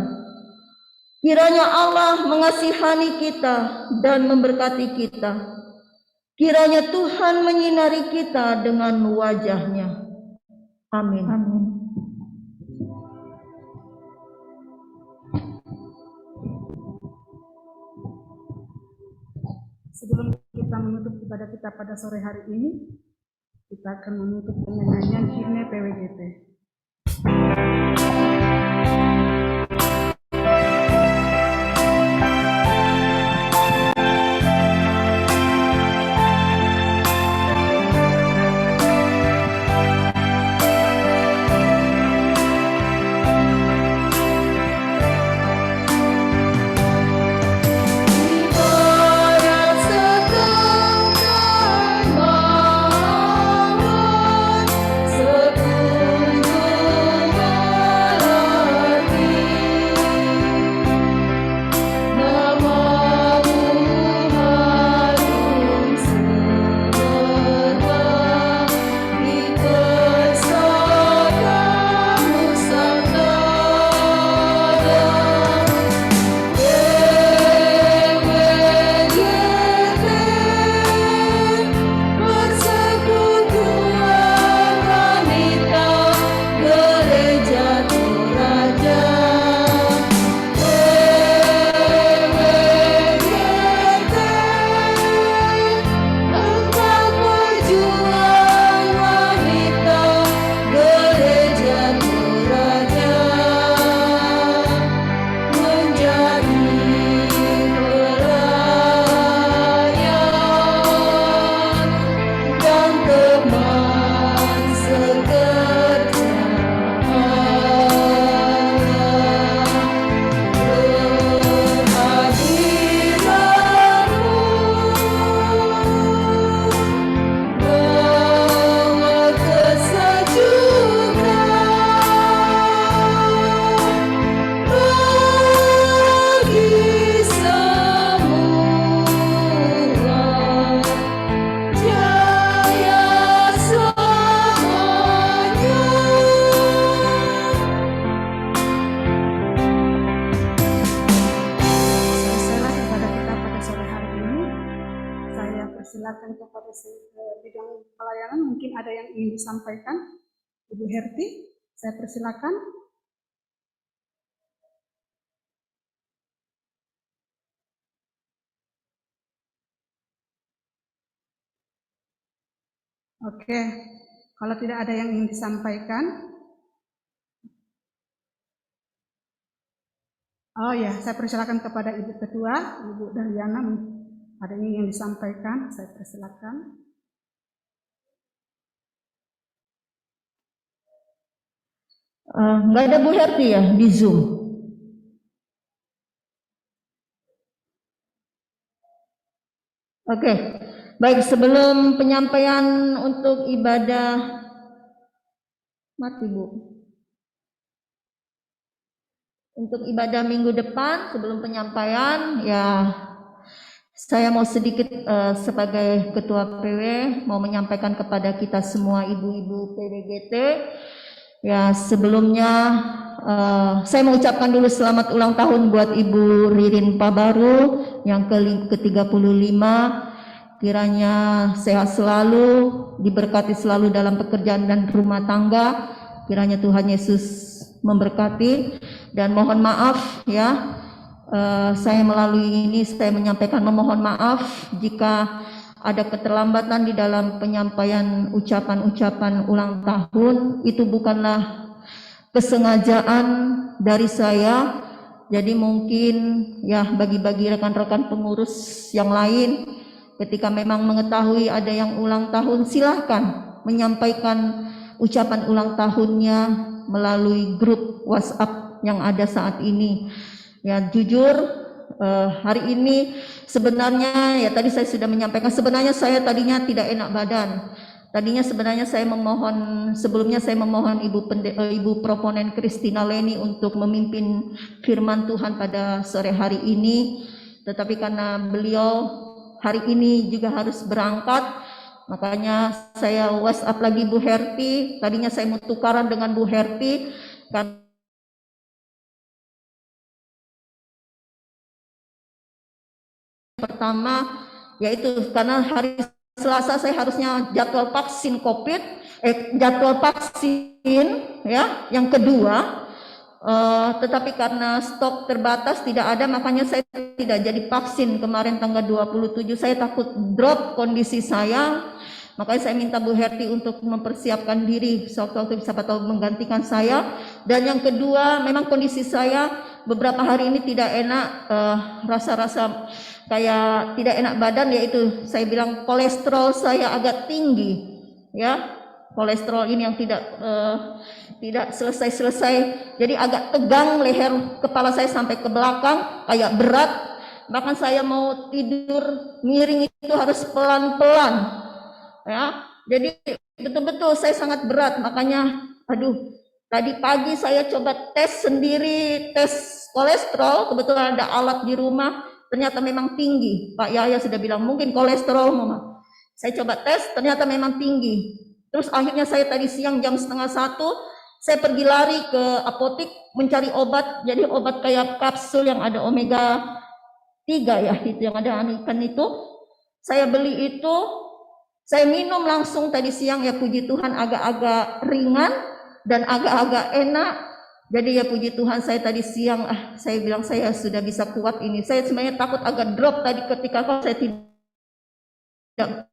Kiranya Allah mengasihani kita dan memberkati kita. Kiranya Tuhan menyinari kita dengan wajah-Nya. Amin. Amin. Sebelum kita menutup ibadah kita pada sore hari ini, kita akan menutup dengan nyanyian himne PWGT. Persilakan kepada bidang pelayanan, mungkin ada yang ingin disampaikan. Ibu Herti, saya persilakan. Oke, kalau tidak ada yang ingin disampaikan. Oh ya, saya persilakan kepada Ibu Ketua, Ibu Dahliana. Ada yang ingin disampaikan, saya persilakan. Nggak ada Bu Herti ya di Zoom? Oke, baik, sebelum penyampaian untuk ibadah mati Bu. Untuk ibadah minggu depan, sebelum penyampaian, ya saya mau sedikit sebagai Ketua PW mau menyampaikan kepada kita semua ibu-ibu PWGT. Ya, sebelumnya saya mau ucapkan dulu selamat ulang tahun buat Ibu Ririn Pabaru yang ke-35. Kiranya sehat selalu, diberkati selalu dalam pekerjaan dan rumah tangga. Kiranya Tuhan Yesus memberkati, dan mohon maaf ya, saya melalui ini saya menyampaikan memohon maaf jika ada keterlambatan di dalam penyampaian ucapan-ucapan ulang tahun. Itu bukanlah kesengajaan dari saya. Jadi mungkin ya bagi-bagi rekan-rekan pengurus yang lain, ketika memang mengetahui ada yang ulang tahun, silahkan menyampaikan ucapan ulang tahunnya melalui grup WhatsApp yang ada saat ini. Ya jujur hari ini sebenarnya ya tadi saya sudah menyampaikan, sebenarnya saya tadinya tidak enak badan. Tadinya sebenarnya saya memohon, sebelumnya saya memohon Ibu Proponen Christina Leni untuk memimpin firman Tuhan pada sore hari ini. Tetapi karena beliau hari ini juga harus berangkat, makanya saya WhatsApp lagi Bu Herti. Tadinya saya mau tukaran dengan Bu Herti, karena pertama yaitu karena hari Selasa saya harusnya jadwal vaksin COVID, jadwal vaksin ya, yang kedua, tetapi karena stok terbatas tidak ada, makanya saya tidak jadi vaksin kemarin tanggal 27. Saya takut drop kondisi saya, makanya saya minta Bu Herti untuk mempersiapkan diri sewaktu-waktu bisa tahu menggantikan saya. Dan yang kedua, memang kondisi saya beberapa hari ini tidak enak, rasa-rasa kayak tidak enak badan, yaitu saya bilang kolesterol saya agak tinggi ya, kolesterol ini yang tidak selesai-selesai, jadi agak tegang leher kepala saya sampai ke belakang, kayak berat, bahkan saya mau tidur miring itu harus pelan-pelan ya, jadi betul-betul saya sangat berat. Makanya aduh, tadi pagi saya coba tes sendiri, tes kolesterol, kebetulan ada alat di rumah, ternyata memang tinggi. Pak Yahya sudah bilang mungkin kolesterol Mama. Saya coba tes, ternyata memang tinggi. Terus akhirnya saya tadi siang jam 12:30 saya pergi lari ke apotik mencari obat. Jadi obat kayak kapsul yang ada omega 3 ya, itu yang ada ikan itu. Saya beli itu, saya minum langsung tadi siang, ya puji Tuhan agak-agak ringan dan agak-agak enak. Jadi ya puji Tuhan, saya tadi siang saya bilang saya sudah bisa kuat ini. Saya sebenarnya takut agak drop tadi ketika saya tidak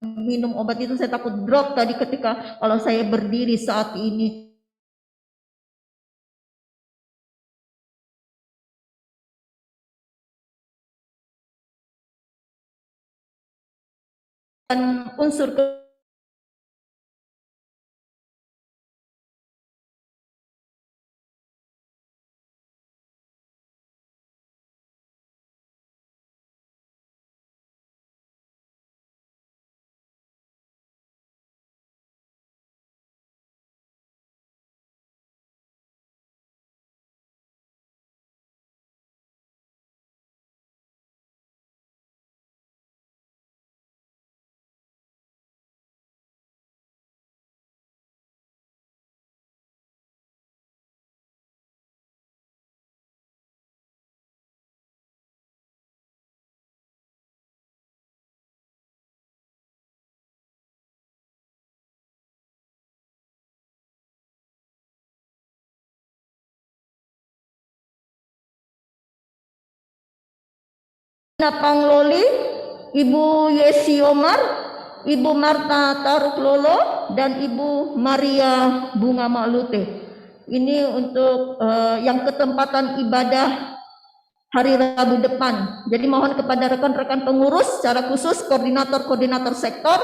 minum obat itu, saya takut drop tadi ketika kalau saya berdiri saat ini. Dan unsur Pangloli, Ibu Yesi Omar, Ibu Marta Taruk Lolo, dan Ibu Maria Bunga Malute. Ini untuk yang ketempatan ibadah hari Rabu depan. Jadi mohon kepada rekan-rekan pengurus, secara khusus koordinator-koordinator sektor,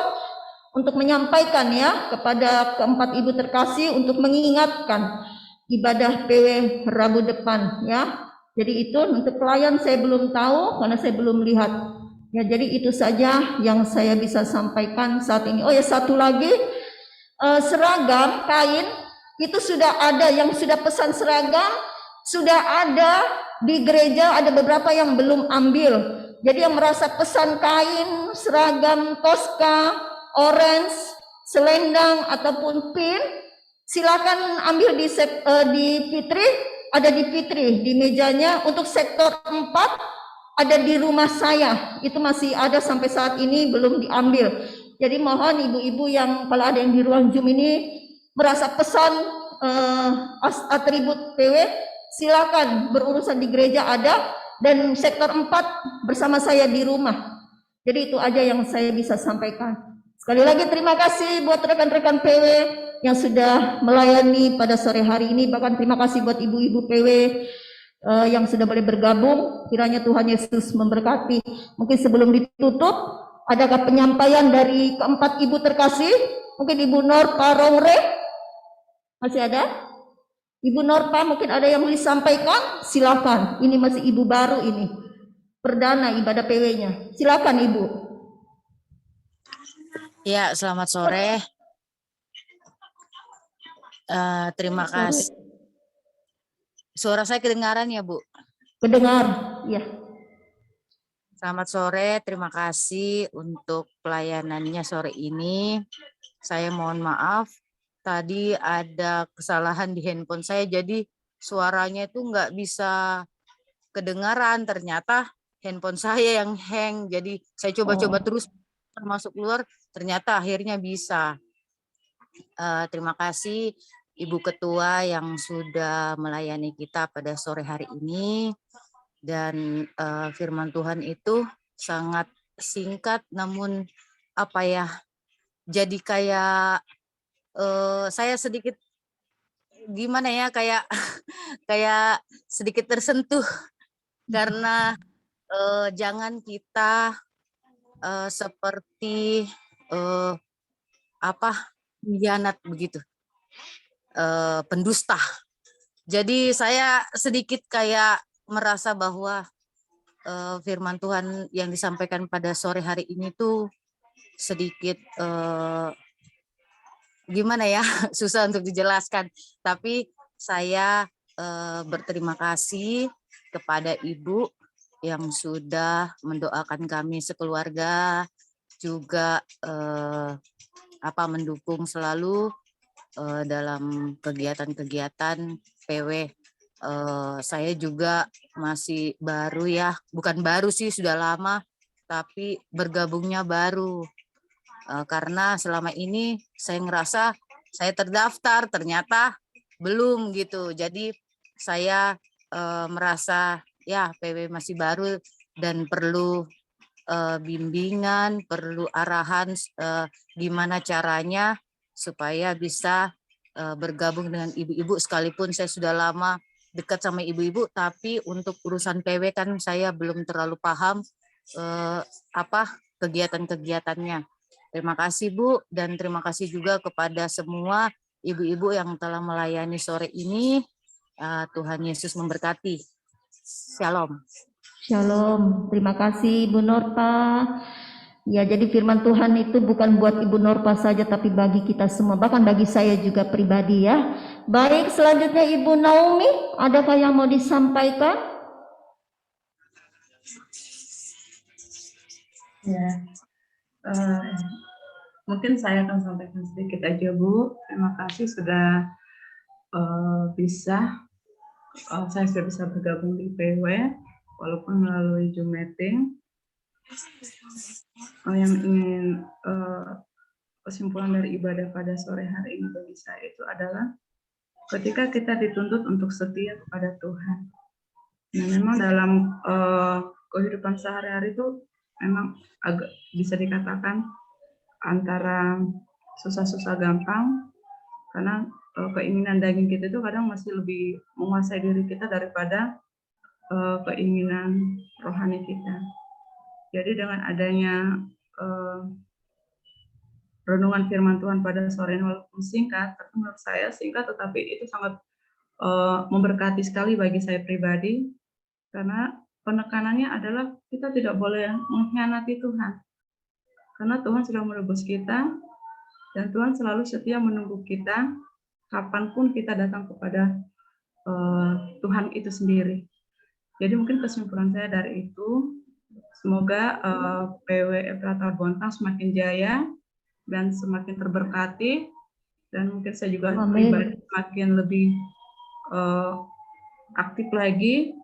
untuk menyampaikan ya kepada keempat ibu terkasih untuk mengingatkan ibadah PW Rabu depan ya. Jadi itu untuk pelayan saya belum tahu karena saya belum lihat. Ya, jadi itu saja yang saya bisa sampaikan saat ini. Oh ya, satu lagi, seragam kain itu sudah ada, yang sudah pesan seragam sudah ada di gereja, ada beberapa yang belum ambil. Jadi yang merasa pesan kain, seragam, toska, orange, selendang ataupun pin, silakan ambil di Fitri. Ada di Fitri, di mejanya. Untuk sektor 4 ada di rumah saya, itu masih ada sampai saat ini belum diambil. Jadi mohon ibu-ibu yang kalau ada yang di ruang Zoom ini merasa pesan atribut PW, silakan berurusan di gereja ada, dan sektor 4 bersama saya di rumah. Jadi itu aja yang saya bisa sampaikan. Sekali lagi terima kasih buat rekan-rekan PW yang sudah melayani pada sore hari ini. Bahkan terima kasih buat ibu-ibu PW yang sudah boleh bergabung. Kiranya Tuhan Yesus memberkati. Mungkin sebelum ditutup, adakah penyampaian dari keempat ibu terkasih? Mungkin Ibu Nur Parongre masih ada? Ibu Norpa mungkin ada yang mau disampaikan? Silakan. Ini masih ibu baru ini. Perdana ibadah PW-nya. Silakan Ibu. Ya, selamat sore. Terima kasih. Suara saya kedengaran ya, Bu? Kedengar, ya. Selamat sore, terima kasih untuk pelayanannya sore ini. Saya mohon maaf, tadi ada kesalahan di handphone saya, jadi suaranya itu nggak bisa kedengaran. Ternyata handphone saya yang hang, jadi saya coba-coba terus masuk keluar, ternyata akhirnya bisa. Terima kasih Ibu Ketua yang sudah melayani kita pada sore hari ini. Dan firman Tuhan itu sangat singkat, namun apa ya, jadi kayak saya sedikit gimana ya, kayak kayak sedikit tersentuh karena jangan kita seperti pengkhianat begitu, pendusta. Jadi saya sedikit kayak merasa bahwa firman Tuhan yang disampaikan pada sore hari ini tuh sedikit gimana ya, susah untuk dijelaskan. Tapi saya berterima kasih kepada Ibu yang sudah mendoakan kami sekeluarga, juga mendukung selalu dalam kegiatan-kegiatan PW. Saya juga masih baru ya, bukan baru sih, sudah lama, tapi bergabungnya baru. Karena selama ini saya ngerasa saya terdaftar, ternyata belum gitu. Jadi saya merasa ya PW masih baru dan perlu bimbingan, perlu arahan gimana caranya supaya bisa bergabung dengan ibu-ibu, sekalipun saya sudah lama dekat sama ibu-ibu, tapi untuk urusan PW kan saya belum terlalu paham kegiatan-kegiatannya. Terima kasih Bu, dan terima kasih juga kepada semua ibu-ibu yang telah melayani sore ini. Tuhan Yesus memberkati. Shalom. Shalom. Terima kasih Ibu Norpa. Ya, jadi firman Tuhan itu bukan buat Ibu Norpa saja, tapi bagi kita semua, bahkan bagi saya juga pribadi ya. Baik, selanjutnya Ibu Naomi, adakah yang mau disampaikan? Ya, mungkin saya akan sampaikan sedikit aja Bu. Terima kasih sudah saya sudah bisa bergabung di PW, walaupun melalui Zoom meeting. Yang ingin kesimpulan dari ibadah pada sore hari ini bagi saya itu adalah ketika kita dituntut untuk setia kepada Tuhan. Nah, memang dalam kehidupan sehari-hari itu memang agak bisa dikatakan antara susah-susah gampang, karena keinginan daging kita itu kadang masih lebih menguasai diri kita daripada keinginan rohani kita. Jadi dengan adanya renungan firman Tuhan pada sore ini, walaupun singkat, tapi menurut saya singkat, tetapi itu sangat memberkati sekali bagi saya pribadi, karena penekanannya adalah kita tidak boleh mengkhianati Tuhan, karena Tuhan sudah menebus kita, dan Tuhan selalu setia menunggu kita kapanpun kita datang kepada Tuhan itu sendiri. Jadi mungkin kesimpulan saya dari itu, semoga PW Efrata Bontang semakin jaya dan semakin terberkati, dan mungkin saya juga pribadi semakin lebih aktif lagi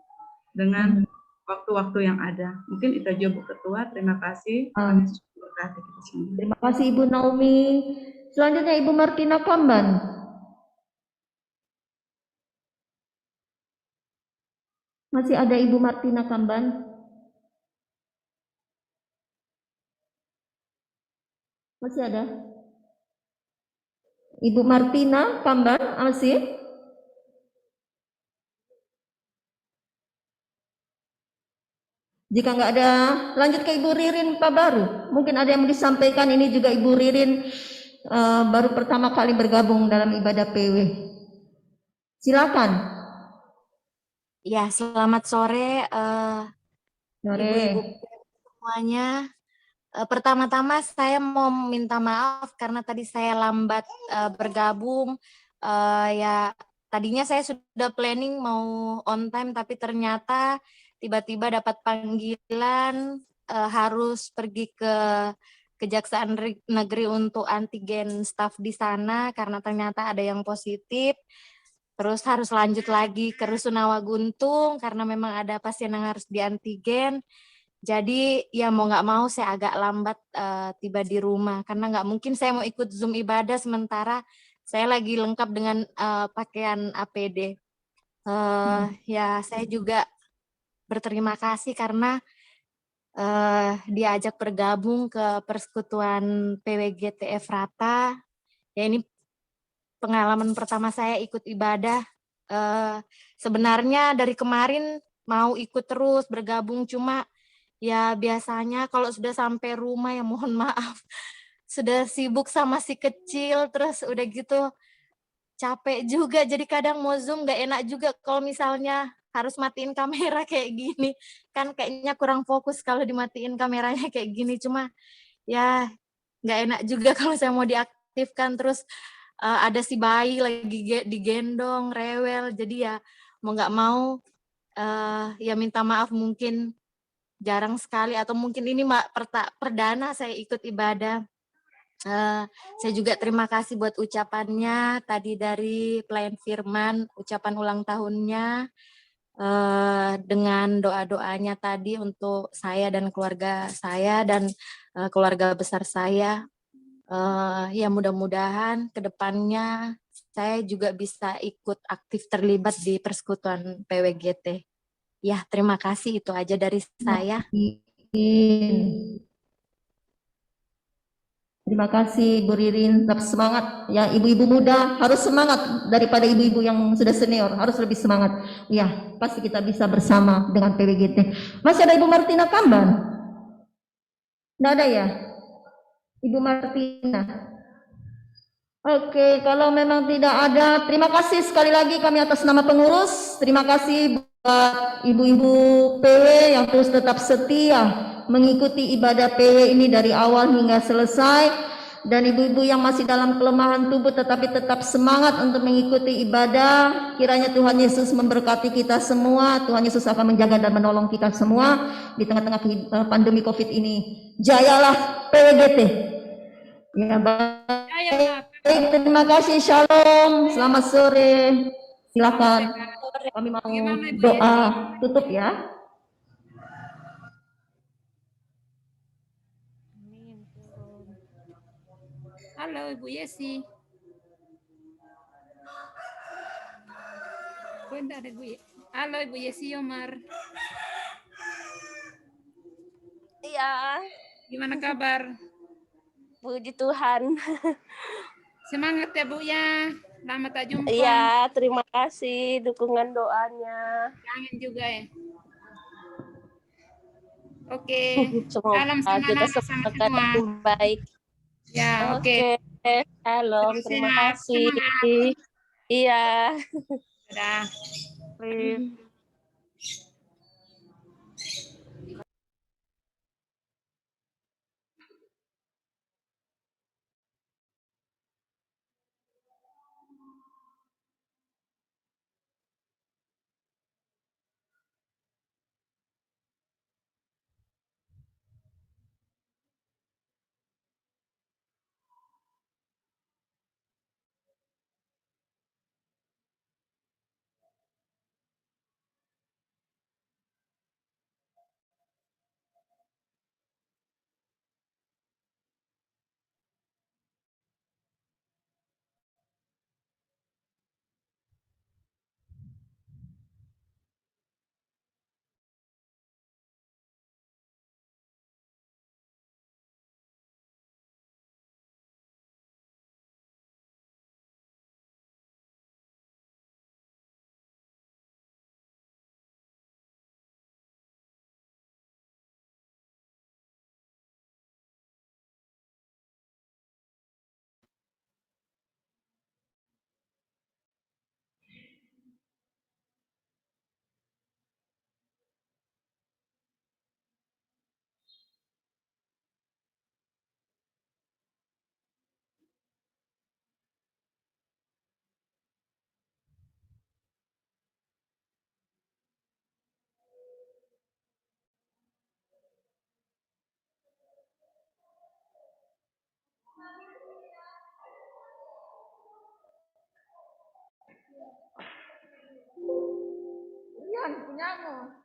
dengan waktu-waktu yang ada. Mungkin itu aja Bu Ketua, terima kasih. Terima kasih Ibu Naomi. Selanjutnya Ibu Martina Kamban. Masih ada Ibu Martina Kamban? Masih ada? Ibu Martina Kamban masih? Jika nggak ada, lanjut ke Ibu Ririn Pak Baru. Mungkin ada yang mau disampaikan. Ini juga Ibu Ririn baru pertama kali bergabung dalam ibadah PW. Silakan. Ya, selamat sore Sore. ibu-ibu semuanya. Pertama-tama saya mau minta maaf karena tadi saya lambat bergabung. Ya, tadinya saya sudah planning mau on time, tapi ternyata tiba-tiba dapat panggilan harus pergi ke Kejaksaan Negeri untuk antigen staf di sana karena ternyata ada yang positif. Terus harus lanjut lagi ke Rusunawa Guntung karena memang ada pasien yang harus diantigen. Jadi ya mau nggak mau saya agak lambat tiba di rumah karena nggak mungkin saya mau ikut Zoom ibadah sementara saya lagi lengkap dengan pakaian APD. Ya saya juga berterima kasih karena diajak bergabung ke Persekutuan PWGT Efrata. Ya ini pengalaman pertama saya ikut ibadah. Sebenarnya dari kemarin mau ikut terus bergabung cuma ya biasanya kalau sudah sampai rumah ya mohon maaf sudah sibuk sama si kecil terus udah gitu capek juga jadi kadang mau Zoom gak enak juga kalau misalnya harus matiin kamera kayak gini kan kayaknya kurang fokus kalau dimatiin kameranya kayak gini cuma ya gak enak juga kalau saya mau diaktifkan terus ada si bayi lagi digendong rewel jadi ya mau nggak mau ya minta maaf mungkin jarang sekali atau mungkin ini perdana saya ikut ibadah. Saya juga terima kasih buat ucapannya tadi dari pelayan firman, ucapan ulang tahunnya dengan doa-doanya tadi untuk saya dan keluarga saya dan keluarga besar saya. Ya mudah-mudahan ke depannya saya juga bisa ikut aktif terlibat di Persekutuan PWGT. Ya, terima kasih itu aja dari saya. Terima kasih Bu Ririn, tetap semangat ya ibu-ibu muda harus semangat daripada ibu-ibu yang sudah senior harus lebih semangat ya pasti kita bisa bersama dengan PWGT. Masih ada Ibu Martina Kamban? Tidak ada ya Ibu Martina? Oke, kalau memang tidak ada, terima kasih sekali lagi kami atas nama pengurus. Terima kasih buat ibu-ibu PW yang terus tetap setia mengikuti ibadah PW ini dari awal hingga selesai. Dan ibu-ibu yang masih dalam kelemahan tubuh tetapi tetap semangat untuk mengikuti ibadah. Kiranya Tuhan Yesus memberkati kita semua. Tuhan Yesus akan menjaga dan menolong kita semua di tengah-tengah pandemi COVID ini. Jayalah PWGT. Ya, baik. Terima kasih. Shalom. Selamat sore. Silakan. Kami mau doa tutup ya. Halo Ibu Yesi. Bentar Ibu. Halo Ibu Yesi Yomar. Iya, Gimana kabar? puji Tuhan. Semangat ya Bu ya. Lama tak jumpa. Iya, terima kasih dukungan doanya. Kangen juga ya. Oke. Semoga Salam sama kita sama semoga semua. baik. Ya, oke. Shalom, terima kasih. Semangat. Iya. Dadah. bukan punyamu.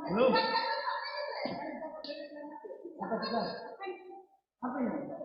Belum. Apa sudah? Apa ini?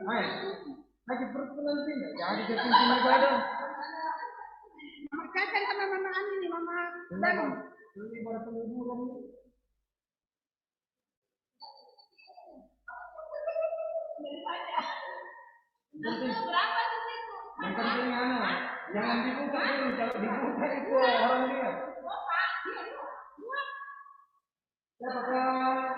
Hai, lagi berpenanti nggak? Jadi ke pimpin ibadah. Kaitan sama mama Ani nih, mama Danu. Ini baru penguburan. Yang penting jangan dibuka dulu, kalau dibuka itu orang lihat. Siapa tahu?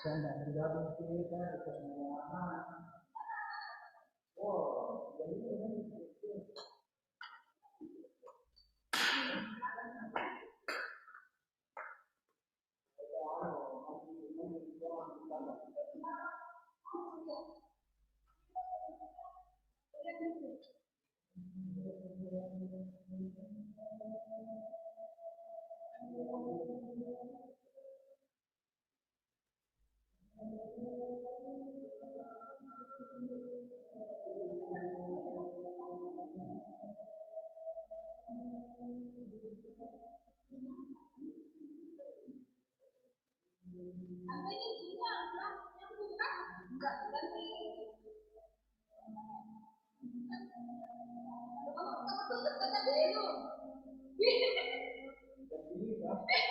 Saya tidak bergabung kita oh,